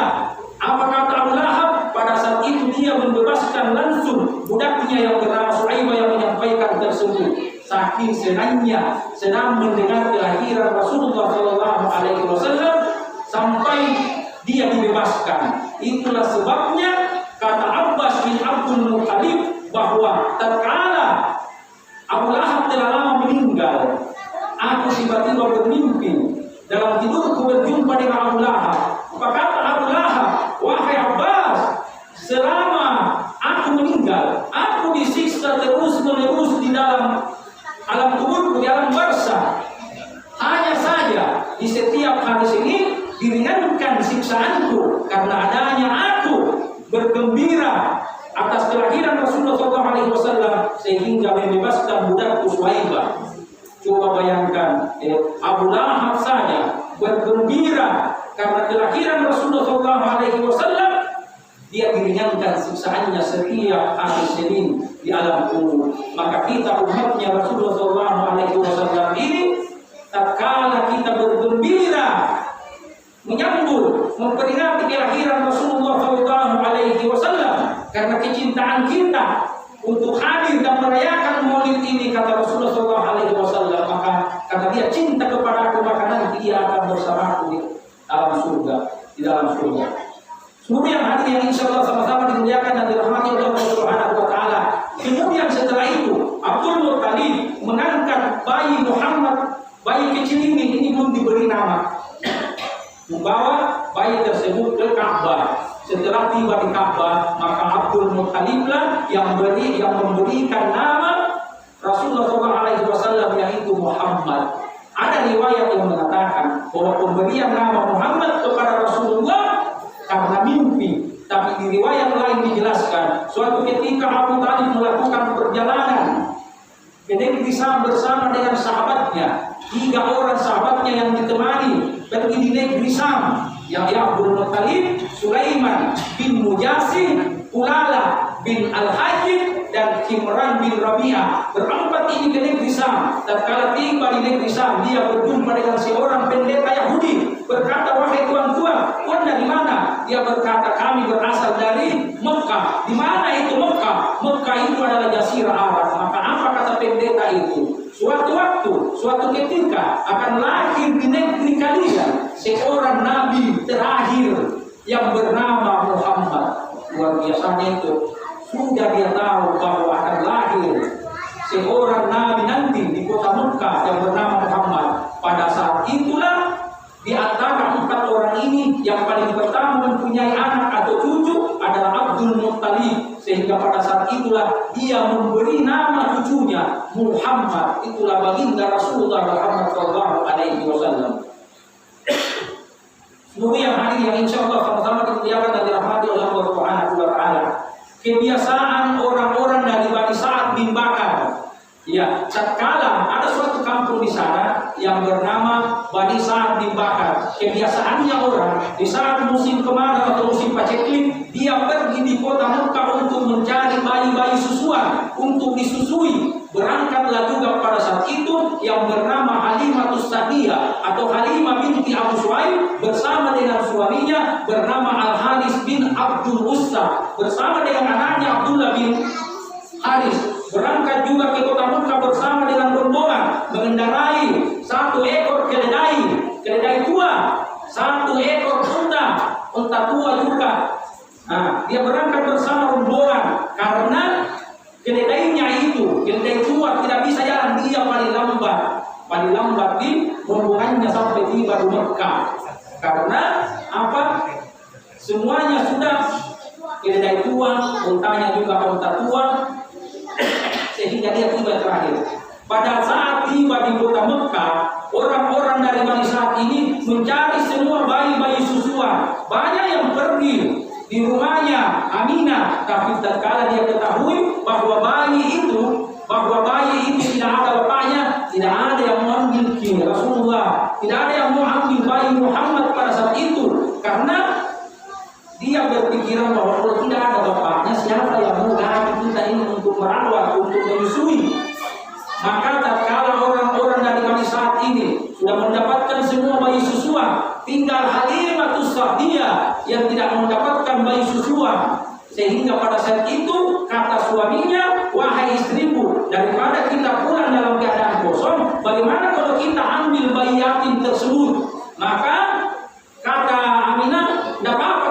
apa kata Abu Lahab? Pada saat itu dia membebaskan langsung budaknya yang bernama Suwaibah yang menyampaikan tersebut. Saking senangnya senang mendengar kelahiran Rasulullah SAW sampai dia dibebaskan. Itulah sebabnya kata Abbas bin Abdul Muttalib bahwa tatkala Abu Lahab telah lama meninggal, aku tiba-tiba bermimpi, dalam tidurku berjumpa dengan Abu Lahab. Apa kata Abu Lahab? Wahai Abbas, selama aku meninggal, aku disiksa terus-menerus di dalam alam kuburku, di alam barzakh. Hanya saja di setiap hari ini diringankan siksaanku karena adanya aku bergembira atas kelahiran Rasulullah SAW sehingga membebaskan budakku Suwaibah. Coba bayangkan, Abu Lahab saja bergembira karena kelahiran Rasulullah SAW, dia diringankan siksaannya setiap hari Senin di alam kubur. Maka kita umatnya Rasulullah SAW ini, tatkala kita bergembira menyambut, memperingati kelahiran Rasulullah SAW karena kecintaan kita untuk hadir dan merayakan Maulid ini, kata Rasulullah SAW, maka kata dia, cinta kepada aku, maka nanti dia akan bersamaku di dalam surga, di dalam surga. Seluruh yang hadir yang insya Allah sama-sama dimuliakan dan dirahmati oleh Allah Subhanahu wa Ta'ala. Kemudian setelah itu Abdul Muttalib mengangkat bayi Muhammad, bayi kecil ini belum diberi nama, membawa bayi tersebut ke Ka'bah. Setelah tiba di Ka'bah, maka Abdul Muttalib lah yang memberikan nama Rasulullah SAW, yaitu Muhammad. Ada riwayat yang mengatakan bahwa pemberian nama Muhammad kepada Rasulullah karena mimpi. Tapi di riwayat lain dijelaskan, suatu ketika Abu Talib melakukan perjalanan ke negeri Syam bersama dengan sahabatnya, 3 orang sahabatnya yang ditemani pergi di negeri Syam, yang Abdul Muttalib, Sulaiman bin Mujassim, Ulala bin Al-Hajib, dan Imran bin Rabi'ah. Berempat ini ke negeri Syam. Tatkala tiba di negeri Syam, dia berjumpa dengan seorang pendeta Yahudi. Berkata, wahai tuan-tuan, tuan dari mana? Dia berkata, kami berasal dari Mekah. Di mana itu Mekah? Mekah itu adalah Jazirah Arab. Maka apa kata pendeta itu? Suatu waktu, suatu ketika akan lahir di negeri kalian seorang nabi terakhir yang bernama Muhammad. Luar biasanya itu, sudah dia tahu bahwa akan lahir seorang nabi nanti di kota Mekah yang bernama Muhammad. Pada saat itulah di antara 4 orang ini yang paling pertama mempunyai anak atau cucu adalah Abdul Muttalib. Sehingga pada saat itulah dia memberi nama cucunya Muhammad. Itulah baginda Rasulullah Muhammad SAW. Seluruh yang hadir yang insya Allah sama-sama dimuliakan dan dirahmati oleh Allah Subhanahu wa Ta'ala. Kebiasaan orang-orang dari Bani Sa'ad bin Bakar. Ya, tatkala ada suatu kampung di sana yang bernama Bani Sa'ad bin Bakar. Kebiasaannya orang di saat musim kemarau atau musim paceklik, dia pergi di kota Mekah untuk mencari bayi-bayi susuan untuk disusui berangkatlah juga pada saat itu yang bernama Halimatus Sa'diyah atau Halimah binti Abu Suhaib bersama dengan suaminya bernama Al-Haris bin Abdul Uzza bersama dengan anaknya Abdullah bin Haris berangkat juga ke kota Mekah bersama dengan rombongan mengendarai 1 ekor keledai tua, 1 ekor unta tua juga. Nah, dia berangkat bersama rombongan karena keledai tua tidak bisa jalan, dia paling lambat di rombongannya sampai tiba di Mekah. Karena apa? Semuanya sudah keledai tua, untanya juga unta tua, sehingga dia tiba terakhir. Pada saat tiba di kota Mekah, orang-orang dari Bani Sa'ad ini mencari semua bayi-bayi susuan. Banyak yang pergi di rumahnya Aminah, tapi tatkala dia ketahui bahwa bayi itu tidak ada bapaknya, tidak ada yang mengambil Rasulullah, tidak ada yang mau ambil bayi Muhammad pada saat itu, karena dia berpikiran bahwa kalau tidak ada bapaknya, siapa yang mau lagi kita ini untuk merawat, untuk menyusui. Maka tatkala orang-orang dari Bani Sa'ad ini sudah mendapatkan semua bayi susuan, tinggal Halimatus Sa'diyah yang tidak mendapatkan bayi susuan. Sehingga pada saat itu kata suaminya, wahai istriku, daripada kita pulang dalam keadaan kosong, bagaimana kalau kita ambil bayi yatim tersebut? Maka kata Aminah, tidak apa-apa,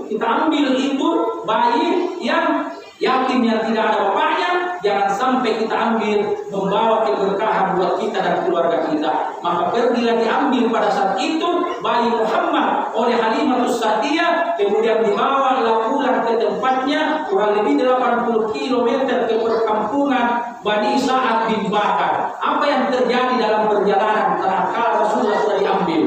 kita ambil itu bayi yang yatim yang tidak ada bapaknya. Jangan sampai kita ambil membawa keberkahan buat kita dan keluarga kita. Maka pergilah diambil pada saat itu bayi Muhammad oleh Halimatus Sa'diyah, kemudian dibawa pulang ke tempatnya kurang lebih 80 km ke perkampungan Bani Sa'ad bin Bakar. Apa yang terjadi dalam perjalanan tatkala Rasulullah sudah diambil?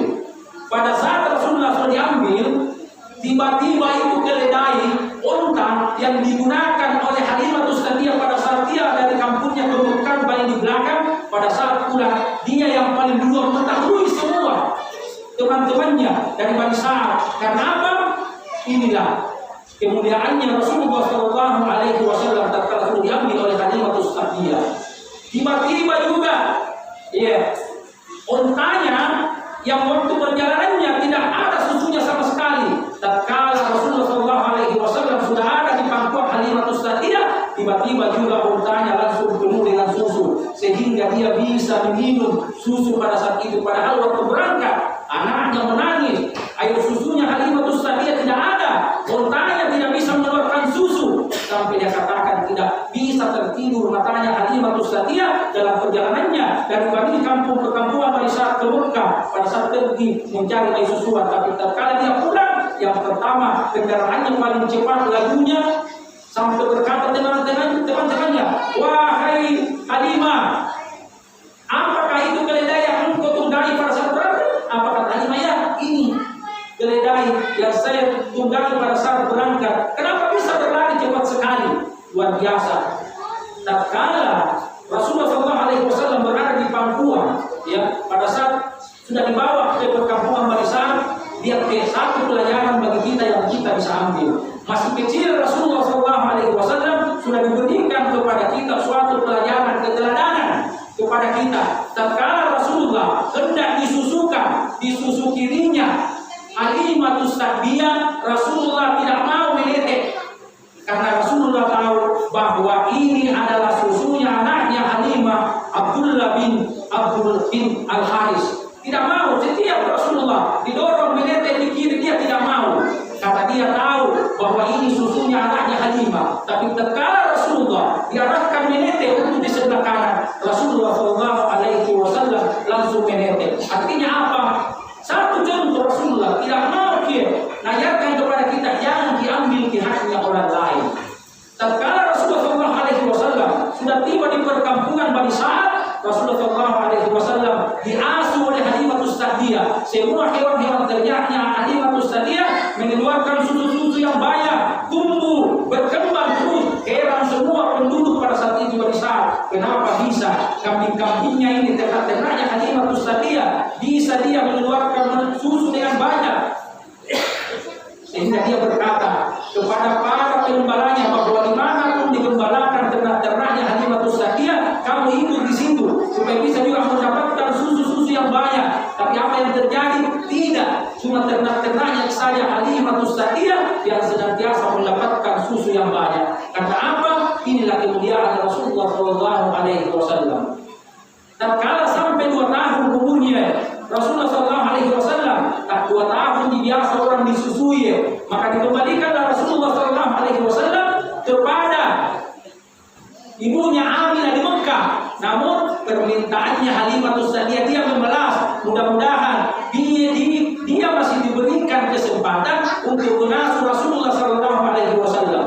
Pada saat Rasulullah sudah diambil, tiba-tiba itu keledai unta yang digunakan oleh Halimatus Sa'diyah pada saat dia dari kampungnya ke Mekah paling di belakang, pada saat pulang dia yang paling dulu mengetahui semua teman-temannya dari Bani Sa'ad. Karena apa? Inilah kemuliaannya Rasulullah SAW tatkala sudah diambil oleh Halimatus Sa'diyah. Tiba-tiba juga untanya yang waktu perjalanannya tidak ada susunya sama sekali. Tatkala Rasulullah SAW sudah ada di pangkuan Halimatus Sa'diyah, tiba-tiba juga untanya langsung penuh dengan susu, sehingga dia bisa minum susu pada saat itu. Padahal waktu berangkat anaknya menangis, air susunya Halimatus Sa'diyah tidak ada, untanya tidak bisa mengeluarkan susu, sampai dia katakan tidak bisa tertidur matanya Halimatus Sa'diyah dalam perjalanannya dari Bani kampung ke kampungan Bani Sa'ad ke Mekah pada saat pergi mencari air susuan. Tapi tatkala dia pulang, yang pertama kendaraannya paling cepat lajunya, sampai berkata teman-temannya, wahai Halimah, apakah itu keledai yang engkau tunggangi pada saat berangkat? Apa kata Halimah? Ya, ini keledai yang saya tunggangi pada saat berangkat. Kenapa bisa berlari cepat sekali? Luar biasa. Tatkala Rasulullah SAW berada di pangkuan, pada saat sudah dibawa ke perkampungan Bani Sa'ad, dia satu pelajaran bagi kita yang kita bisa ambil. Masih kecil Rasulullah SAW sudah diberikan kepada kita suatu pelajaran keteladanan kepada kita. Tatkala Rasulullah hendak disusu kirinya Halimatus Sa'diyah, Rasulullah tidak mau menetek karena Rasulullah tahu bahwa ini adalah susunya anaknya Halimah, Abdullah bin Al-Haris. Tidak mau. Setiap Rasulullah didorong menetek di kiri, dia tidak mau karena dia tahu bahwa ini susunya anaknya Halimah. Tapi tatkala Rasulullah diarahkan menetek untuk di sebelah kanan, Rasulullah SAW langsung menetek. Artinya apa? Satu contoh, Rasulullah tidak mau mengajarkan kepada kita jangan diambil haknya orang lain. Tatkala Rasulullah SAW sudah tiba di perkampungan Bani Sa'ad, Rasulullah SAW diasuh oleh Halimatus Sa'diyah. Semua hewan-hewan ternaknya Halimatus Sa'diyah mengeluarkan susu-susu yang banyak, tumbuh, berkembang terus. Heran semua penduduk pada saat itu Bani Sa'ad, kenapa bisa kambing-kambingnya ini, ternak-ternaknya Halimatus Sa'diyah bisa dia mengeluarkan susu dengan banyak? Sehingga dia berkata kepada para penggembalanya bahwa dimanapun digembalakan ternak-ternaknya Halimatus Sa'diyah, yang terjadi? Tidak, cuma ternak-ternaknya saja Halimatus Sa'diyah yang senantiasa mendapatkan susu yang banyak. Karena apa? Inilah kemuliaan Rasulullah Shallallahu Alaihi Wasallam. Tatkala sampai 2 tahun umurnya Rasulullah Shallallahu Alaihi Wasallam, tak 2 tahun biasa orang disusui, maka dikembalikanlah Rasulullah Shallallahu Alaihi Wasallam kepada ibunya Aminah di Mekah. Namun permintaannya Halimatus Sa'diyah, dia membalas, mudah-mudahan dia masih diberikan kesempatan untuk mengasuh Rasulullah Shallallahu Alaihi Wasallam.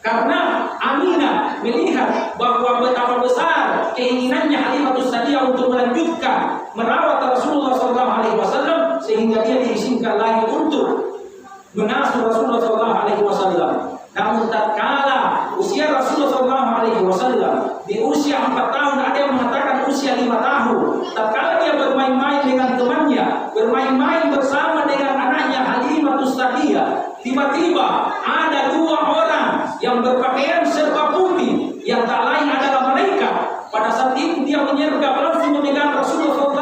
Karena Aminah melihat bahwa betapa besar keinginannya Halimatus Sa'diyah untuk melanjutkan merawat Rasulullah SAW, sehingga dia diizinkan lagi untuk mengasuh Rasulullah SAW. Namun tatkala usia Rasulullah SAW di usia 4 tahun, ada yang mengatakan usia 5 tahun, tatkala dia bermain-main dengan temannya, bermain-main bersama dengan anaknya Halimatus Sa'diyah, tiba-tiba ada 2 orang yang berpakaian serba putih, yang tak lain adalah malaikat. Pada saat itu dia menyergap langsung memegang Rasulullah SAW.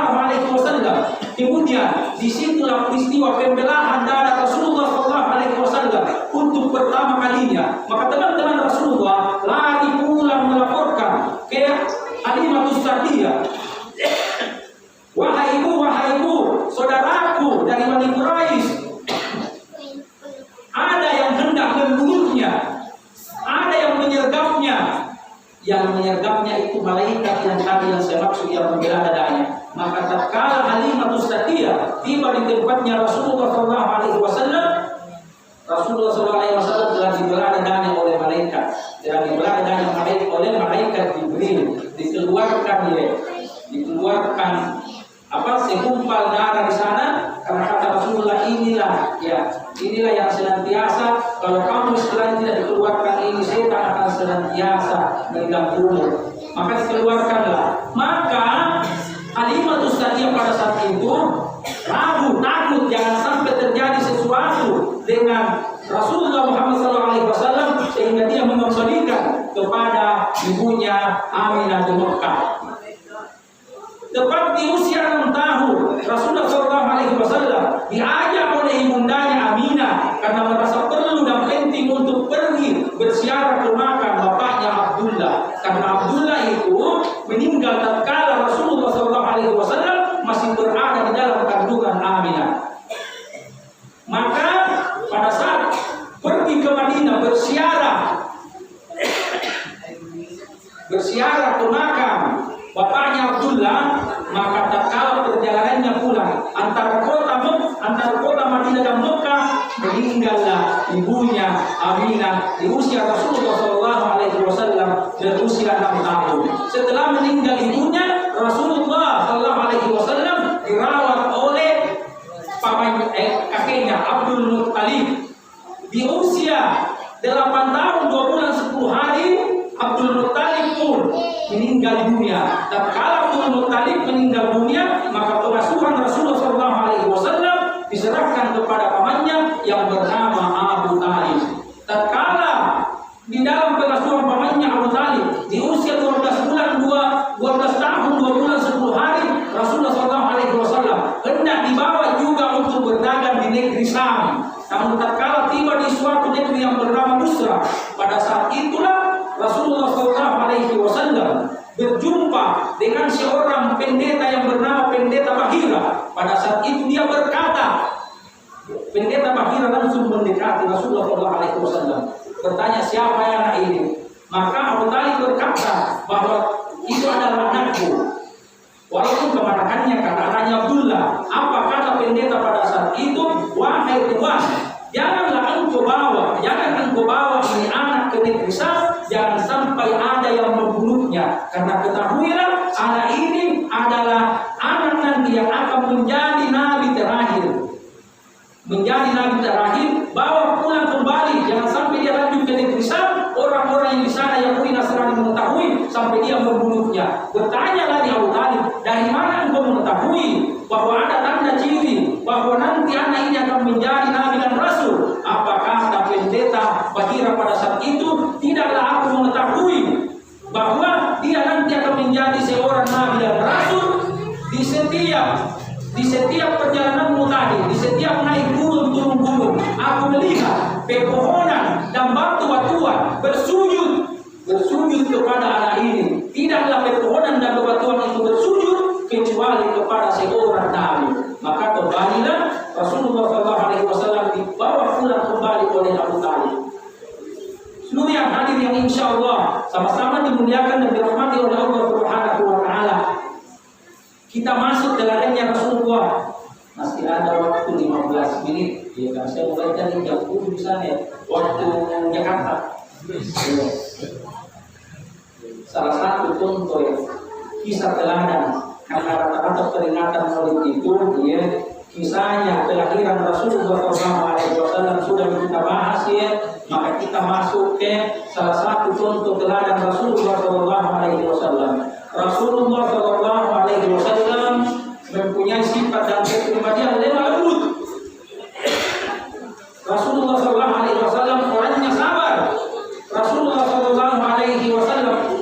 Kemudian disitulah peristiwa pembelahan darah Rasulullah SAW untuk pertama kalinya. Maka teman-teman Rasulullah lari pulang melaporkan ke Halimatus Sa'diyah, wahai ibu, saudaraku dari Bani Quraisy, ada yang hendak membunuhnya, ada yang menyergapnya. Yang menyergapnya itu malaikat yang tadi yang saya maksud, yang membela dadanya. Maka tatkala Halimatus Sa'diyah tiba di tempatnya Rasulullah SAW, Rasulullah SAW telah dibela dadanya oleh malaikat, telah dibela dadanya oleh malaikat Jibril, dikeluarkan segumpal darah di sana. Karena kata Rasulullah, inilah yang senantiasa, kalau kamu setelah tidak dikeluarkan ini, setan akan senantiasa mengganggumu. Maka dikeluarkanlah. Maka Halimatus Sa'diyah pada saat itu ragu, takut jangan sampai terjadi sesuatu dengan Rasulullah Muhammad SAW, sehingga dia mengembalikan kepada ibunya Aminah di Mekah. Tepat di usia 6 tahun, Rasulullah SAW diajak oleh ibundanya Aminah karena merasa perlu dan penting untuk pergi berziarah ke makam bapaknya Abdullah. Karena Abdullah itu meninggal tatkala Rasulullah SAW masih berada di dalam kandungan Aminah. Maka pada saat pergi ke Madinah berziarah ke makam bapaknya Abdullah, maka tatkala perjalanannya pulang antara kota Madinah dan Mekah, meninggallah ibunya Aminah di usia Rasulullah SAW berusia 6 tahun. Setelah meninggal ibunya, Rasulullah SAW dirawat oleh kakeknya Abdul Muttalib. Di usia 8 tahun 2 bulan 10 hari, Abdul Muttalib pun meninggal dunia. Tatkala Abdul Muttalib meninggal dunia, maka pengasuhan Rasulullah SAW diserahkan kepada pamannya yang bernama Abu Talib. Tatkala di dalam pengasuhan pamannya Abu Talib, di usia 12 tahun 2 bulan 10 hari, Rasulullah SAW hendak dibawa juga untuk berdagang di negeri Syam. Namun tatkala tiba di suatu negeri yang bernama Busra, pada saat itulah Rasulullah SAW berjumpa dengan seorang pendeta yang bernama Pendeta Bahira. Pada saat itu dia berkata, Pendeta Bahira langsung mendekati Rasulullah SAW, bertanya, siapa anak ini? Maka Abu Talib berkata bahwa itu adalah anakku. Walaupun kemarahannya kata anaknya Abdullah. Apa kata pendeta pada saat itu? Wahai Tuhan, jangan engkau bawa ini anak ke negeri Syam, jangan sampai ada yang membunuhnya. Karena ketahuilah, anak ini adalah anak nanti yang akan menjadi nabi terakhir. Bawa pulang kembali, jangan sampai dia lanjut ke negeri Syam, orang-orang yang di sana Yahudi Nasrani mengetahui sampai dia membunuhnya. Bertanya lagi Abu Talib, dari mana engkau mengetahui bahwa ada tanda ciri bahwa nanti anak ini akan menjadi nabi dan rasul? Apa kata Pendeta Bahira pada saat itu? Tidaklah aku mengetahui bahwa dia nanti akan menjadi seorang nabi dan rasul di setiap setiap perjalananmu tadi, di setiap naik gunung turun gunung, aku melihat pepohonan dan batu-batuan bersujud kepada anak ini. Tidaklah pepohonan dan batu-batuan itu bersujud kecuali kepada seorang nabi. Maka kembalilah Rasulullah SAW dibawa pulang kembali oleh Abu Talib. Seluruh yang hadir yang insya Allah sama-sama dimuliakan dan dirahmati oleh Allah Subhanahu wa Ta'ala. Kita masuk teladannya Rasulullah. Masih ada waktu 15 menit. Ya kan, saya mulai tadi jam 10 di sana ya, waktu Jakarta. Salah satu contoh ya, kisah teladan karena rata-rata peringatan Maulid itu ya, kisahnya kelahiran Rasulullah SAW sudah kita bahas ya, maka kita masuk ke salah satu contoh teladan Rasulullah SAW. Rasulullah SAW mempunyai sifat dan kepribadian lemah lembut. Rasulullah SAW orangnya sabar. Rasulullah SAW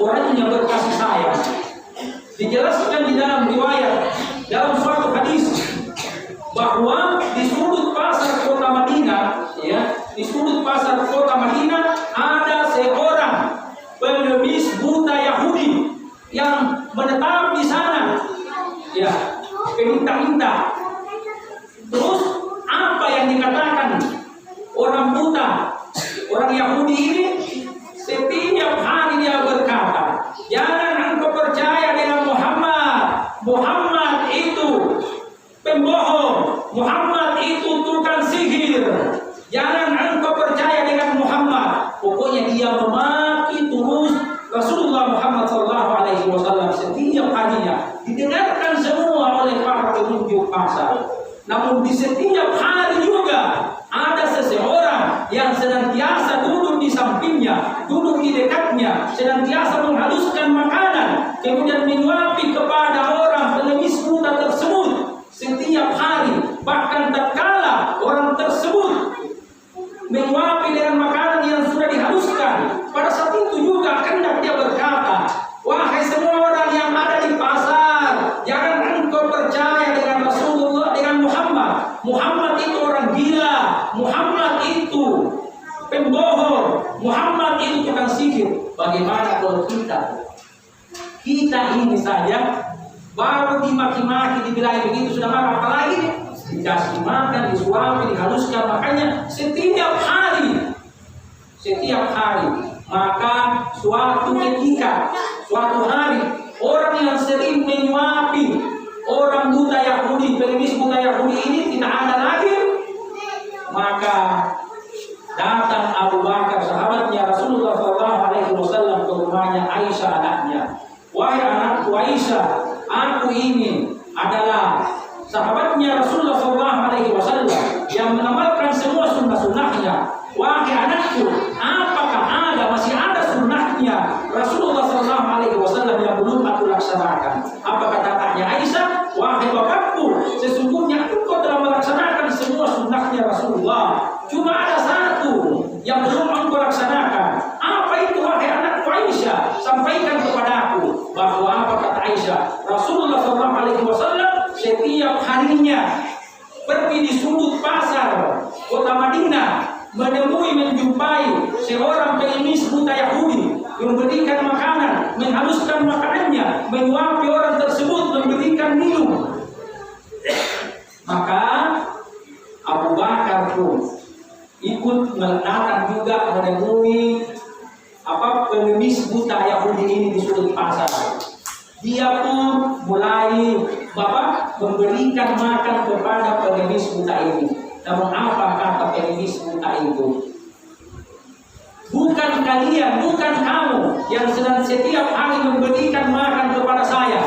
orangnya berkasih sayang. Dijelaskan di dalam riwayat, dalam suatu hadis, bahwa di sudut pasar kota Madinah, ya, di sudut pasar kota Madinah ada seorang pengemis buta Yahudi yang menetap di sana, ya, peminta-minta. Terus apa yang dikatakan orang buta, orang Yahudi ini? Setiap hari dia berkata, jangan engkau percaya dengan Muhammad. Muhammad itu pembohong. Muhammad itu tukang sihir. Jangan engkau percaya dengan Muhammad. Pokoknya dia memaki terus Rasulullah Muhammad SAW setiap harinya. Didengarkan semua oleh para pengunjung pasar. Namun di setiap hari juga ada seseorang yang senantiasa duduk di sampingnya, duduk di dekatnya, senantiasa menghaluskan makanan, kemudian menyuapi kepada orang pengemis buta tersebut setiap hari. Bahkan tatkala orang tersebut menyuapi dengan makanan yang sudah dihaluskan, pada saat itu juga hendak dia berkata, wahai semua orang yang ada di pasar, jangan engkau percaya dengan Rasulullah, dengan Muhammad. Muhammad itu orang gila, Muhammad itu pembohong, Muhammad itu tukang sihir. Bagaimana kalau kita ini saja baru dimaki-maki, dibilang begitu sudah marah, apalagi dikasih makan, disuapi, dihaluskan. Makanya setiap hari, maka suatu ketika, suatu hari, orang yang sering menyuapi orang buta Yahudi, pengemis buta Yahudi ini tidak ada lagi. Maka datang Abu Bakar, sahabatnya Rasulullah SAW, ke rumahnya Aisyah anaknya. Wahai anakku Aisyah, aku ini adalah sahabatnya Rasulullah SAW yang mengamalkan semua sunnah-sunnahnya. Wahai anakku, apakah masih ada sunnahnya Rasulullah SAW yang belum aku laksanakan? Apa kata anaknya Aisyah? Wahai bapakku, sesungguhnya engkau telah melaksanakan semua sunnahnya Rasulullah. Cuma ada satu yang belum engkau laksanakan. Apa itu wahai anakku Aisyah? Sampaikan kepadaku. Bahwa apa kata Aisyah? Rasulullah SAW setiap harinya pergi di sudut pasar kota Madinah, menjumpai seorang pengemis buta Yahudi, memberikan makanan, menghaluskan makanannya, menyuapi orang tersebut, memberikan minum. Maka Abu Bakar pun ikut datang juga menemui pengemis buta Yahudi ini di sudut pasar. Dia pun mulai memberikan makan kepada pengemis buta ini. Namun apa kata pengemis buta itu? Bukan kalian, bukan kamu yang sedang setiap hari memberikan makan kepada saya.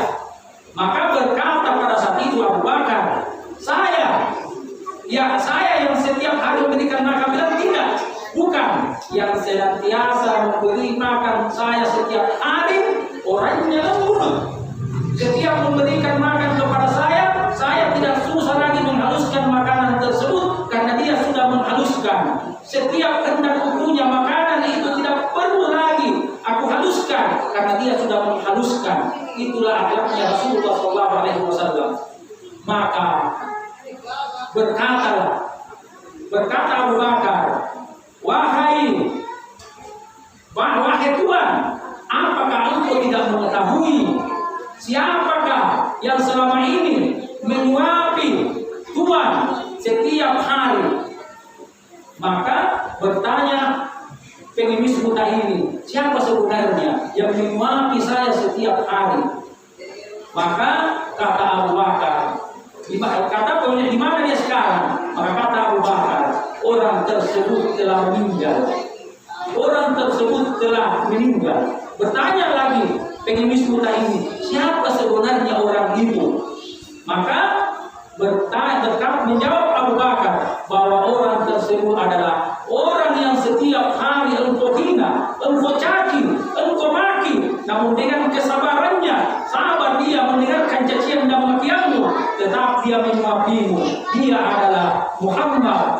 Maka berkata pada saat itu Abu Bakar, saya yang setiap hari memberikan makan. Bilang tidak, bukan. Yang senantiasa memberi makan saya setiap hari orangnya lembut. Setiap memberikan makan kepada saya tidak susah lagi menghaluskan makanan tersebut karena dia sudah menghaluskan. Setiap hendak punya makanan itu tidak perlu lagi aku haluskan karena dia sudah menghaluskan. Itulah akhlaknya Rasulullah SAW. Maka berkata Abu Bakar, wahai Tuhan, apakah engkau tidak mengetahui siapakah yang selama ini menyuapi Tuhan setiap hari? Maka bertanya pengemis buta ini, siapa sebenarnya yang menyuapi saya setiap hari? Maka kata Abu Bakar, di mana dia sekarang? Maka kata Abu Bakar, orang tersebut telah meninggal. Orang tersebut telah meninggal. Bertanya lagi pengemis buta ini, siapa sebenarnya orang itu? Maka menjawab Abu Bakar bahwa orang tersebut adalah orang yang setiap hari engkau hina, engkau caci, engkau maki, namun dengan kesabarannya, sabar dia mendengarkan cacian dan makianmu, tetap dia menyuapimu. Dia adalah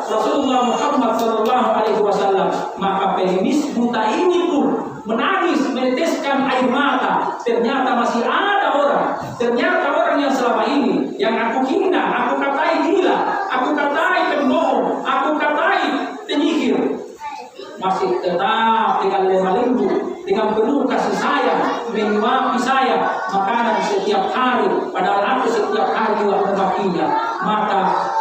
Rasulullah Muhammad sallallahu alaihi wasallam. Maka pengemis buta ini pun menangis, meneteskan air mata. Ternyata masih ada orang yang selama ini yang aku hina, aku katai gila, aku katai pembohong, aku katai penyihir, masih tetap dengan lemah lembut, dengan penuh kasih sayang, menyuapi saya makanan setiap hari, padahal aku setiap hari juga memakinya. Maka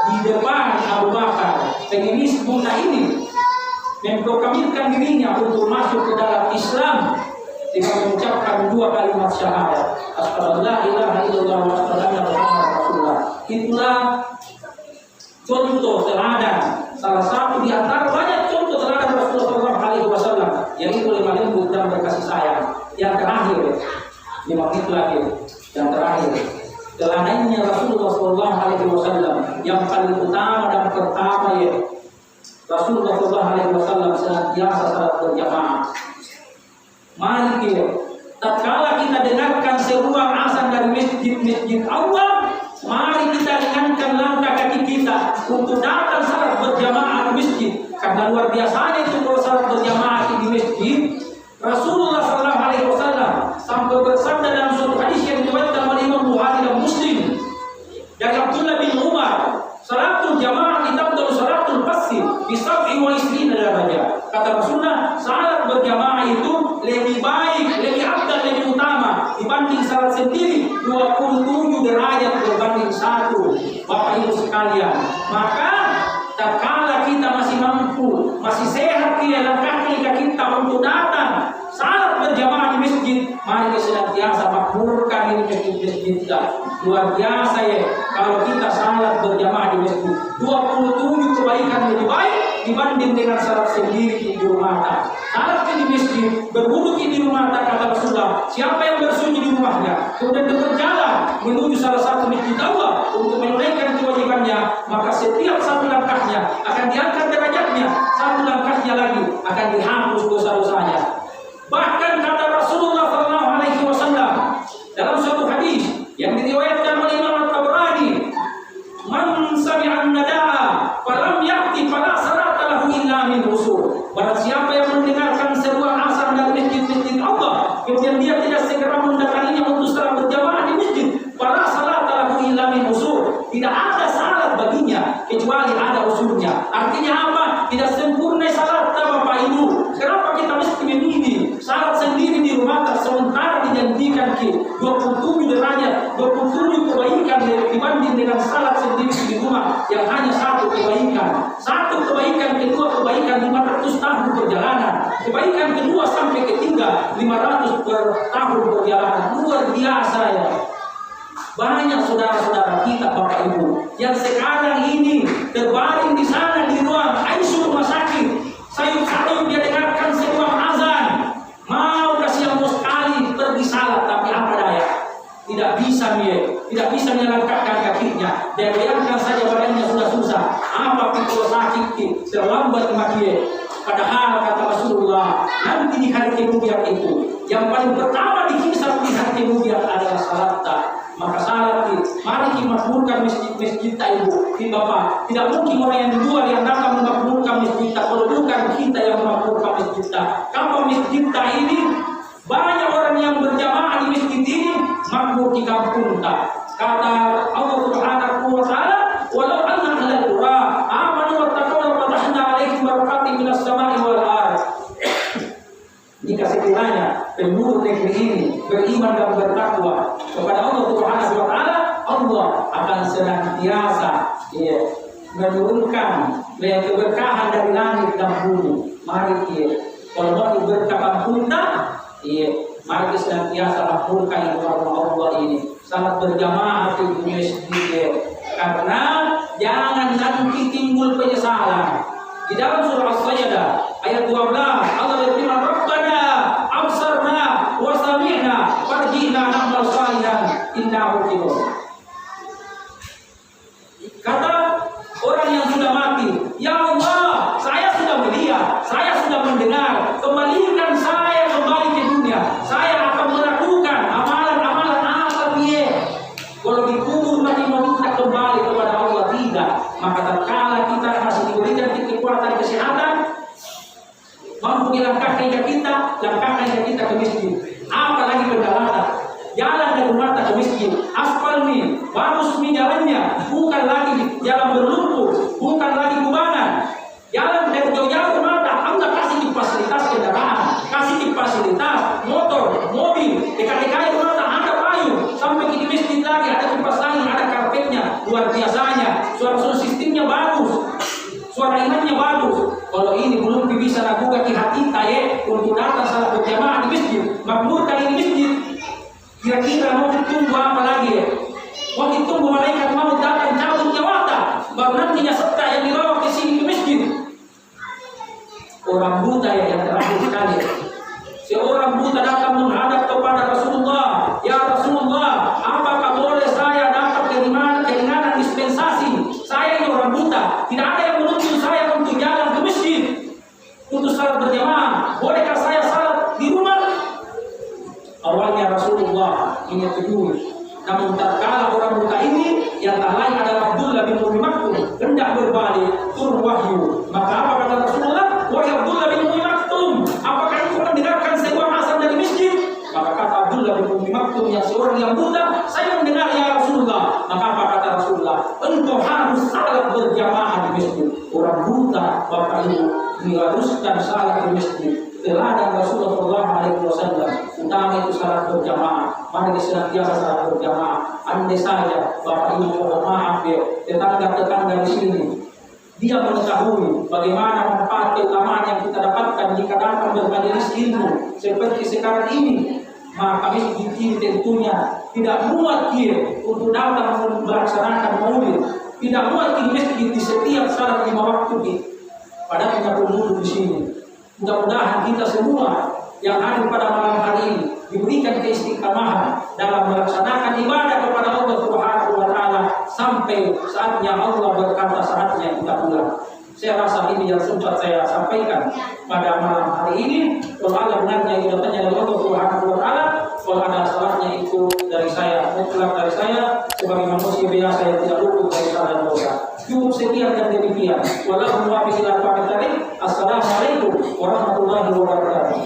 di depan Abu Bakar, pengemis buta ini memproklamirkan dirinya untuk masuk ke dalam Islam dengan mengucapkan 2 kalimat syahadat, asyhadu an la ilaha illallah wa asyhadu anna muhammadar rasulullah. Itulah contoh teladan, salah satu di antara banyak contoh teladan Rasulullah SAW, yaitu lemah lembut dan berkasih sayang. Yang terakhir, 5 menit lagi, yang terakhir, teladannya Rasulullah SAW yang paling utama dan pertama, ya, Rasulullah SAW senantiasa salat berjamaah. Mari kita, tatkala kita dengarkan seruan azan dari masjid Allah, mari kita ringankan langkah kaki kita untuk datang salat berjamaah di masjid. Karena luar biasanya itu kalau salat berjamaah di masjid. Rasulullah SAW sampai bersabda dalam suatu hadis yang diriwayatkan oleh Imam Bukhari dan Muslim dari Abdullah bin Umar, salatul jamaah itabda'u salatul fasl bi 27 darajah. Kata Rasulullah, salat berjamaah itu lebih baik, lebih afdal, lebih utama dibanding salat sendiri 27 derajat berbanding 1. Bapak Ibu sekalian, maka tatkala kita masih mampu, masih sehat langkah kita untuk datang salat berjamaah di masjid, mari senantiasa makmurkan ini masjid kita. Luar biasa, ya, kalau kita salat berjamaah di masjid, 27 kebaikan lebih baik dibanding dengan salat sendiri di rumah. Salat di masjid, berwudu di rumah, kata Rasulullah, siapa yang bersunyi di rumahnya kemudian berjalan menuju salah satu masjid Allah untuk menunaikan kewajibannya, maka setiap satu langkahnya akan diangkat derajatnya, satu langkahnya lagi akan dihapus dosa-dosanya. Bahkan kata Rasulullah SAW dalam suatu hadis yang diriwayatkan oleh Imam At-Tabrani, man sami'an nada'a falam ya'ti fala salata lahu illa min usul. Barang siapa yang mendengarkan seruan azan dari masjid-masjid Allah, kemudian dia tidak segera mendatanginya untuk salat berjamaah di masjid, fala salata lahu illa min usul. Tidak ada salat baginya kecuali ada usulnya. Artinya apa? Tidak sempurna salat, Bapak Ibu. Kenapa kita mesti memilih salat sendiri di rumah sementara dijanjikan 27 derajat, 27 kebaikan dibanding dengan salat sendiri di rumah yang hanya 1 kebaikan. 1 kebaikan, kedua kebaikan 500 tahun perjalanan. Kebaikan kedua sampai ketiga 500 tahun perjalanan. Luar biasa, ya. Banyak saudara-saudara kita, Bapak Ibu, yang sekarang ini terbaring di sana di ruang ICU rumah sakit. Sayup-sayup dia dengarkan seruan azan, mau kasih ongkos sekali pergi salat, tapi apa daya, tidak bisa melangkahkan kakinya. Dia bayangkan saja badannya sudah susah, apa kalau sakit terlambat kematian. Padahal kata Rasulullah, nanti di hari kemudian itu yang paling pertama dihisab di hari kemudian adalah salat. Maka salat, mari kita makmurkan masjid kita, Ibu, Bapak. Tidak mungkin orang yang di luar yang datang memakmurkan masjid kita, kalau bukan kita yang memakmurkan masjid kita. Kalau masjid kita ini banyak orang yang berjamaah di masjid ini, makmur di kampung kita. Kata Allah Subhanahu wa taala, walau anna ahlal beriman dan bertakwa kepada Allah Subhanahu wa taala, Allah akan senantiasa menurunkan keberkahan dari langit dan bumi. Mari kalau mau berkah punta, mari senantiasa lakukan ibadah Allah ini. Salat berjamaah di masjid, karena jangan nanti timbul penyesalan. Di dalam surah As-Sajdah ayat 12 Allah berfirman, Rabbana absarna wa sami'na farji'na na'mal salihan inna muqinun. Kata orang yang sudah mati, ya Allah, saya sudah melihat, saya sudah mendengar, kembalikan saya kembali ke dunia, saya akan melakukan amalan-amalan apa dia. Kalau dikubur mati meminta kembali kepada Allah, tidak. Maka tatkala kita masih diberikan kekuatan kesehatan, mampu melangkahkan kita, langkahkan kita ke masjid. Apalagi perjalanan, jalan dari rumah ke masjid, aspal nih, bagus nih jalannya, bukan lagi jalan berlumpur, bukan lagi kubangan. Jalan dari jauh-jauh mata, Anda kasih di fasilitas kendaraan, kasih di fasilitas motor, mobil, dekat-dekat mata, Anda payung sampai ke masjid lagi, ada kipas angin, ada karpetnya, luar biasanya, suara sistemnya bagus, suara imannya bagus. Kalau ini belum bisa lakukan di hati kita untuk datang salat berjamaah di masjid, makmurkan ini masjid. Kira-kira mau ditunggu apa lagi Mau ditunggu malaikat mau datang cabut nyawata, baru nantinya serta yang dibawa ke sini ke masjid. Orang buta yang terakhir sekali, seorang buta datang menghadap kepada Rasulullah, ya Rasulullah, apakah boleh saya dapat keringanan dispensasi? Saya ini orang buta, tidak ada yang menuntut saya untuk jalan ke masjid untuk salat berjamaah. Bolehkah saya salat di rumah? Awalnya Rasulullah ini peduli, namun tatkala orang buta ini yang tak lain adalah Abdullah bin Umi Maktum hendak berbalik turun wahyu, maka apa kata Rasulullah? Wahai Abdullah bin Umi Maktum, apakah engkau mendengarkan sebuah azan dari masjid? Maka kata Abdullah bin Umi Maktum yang seorang yang buta, saya mendengar ya Rasulullah. Maka apa kata Rasulullah? Engkau harus salat berjamaah di masjid. Orang buta bapak ibu diharuskan salat di masjid. Teladan Rasulullah SAW utama itu salat berjamaah. Mari senantiasa salat berjamaah. Andai saja bapak ibu mohon maaf tetangga-tetangga di sini dia mengetahui bagaimana manfaat keutamaan yang kita dapatkan jika datang bermajelis ilmu seperti sekarang ini, maka masjid ini tentunya tidak muat dia untuk datang melaksanakan maulid, tidak muat di masjid di setiap salat 5 waktu pada kita duduk di sini. Mudah-mudahan kita semua yang hadir pada malam hari ini diberikan keistiqamahan dalam melaksanakan ibadah kepada Allah Subhanahu wa taala sampai saatnya Allah berkata saatnya kita pulang. Saya rasa ini yang sempat saya sampaikan pada malam hari ini. Kalau ada benarnya datangnya dari Allah Subhanahu wa taala, kalau ada salahnya itu dari saya, mutlak dari saya sebagai manusia biasa yang tidak luput dari salah dan dosa. Cukup sekian dan demikian. Wallahualam bishawab. Assalamualaikum warahmatullahi wabarakatuh.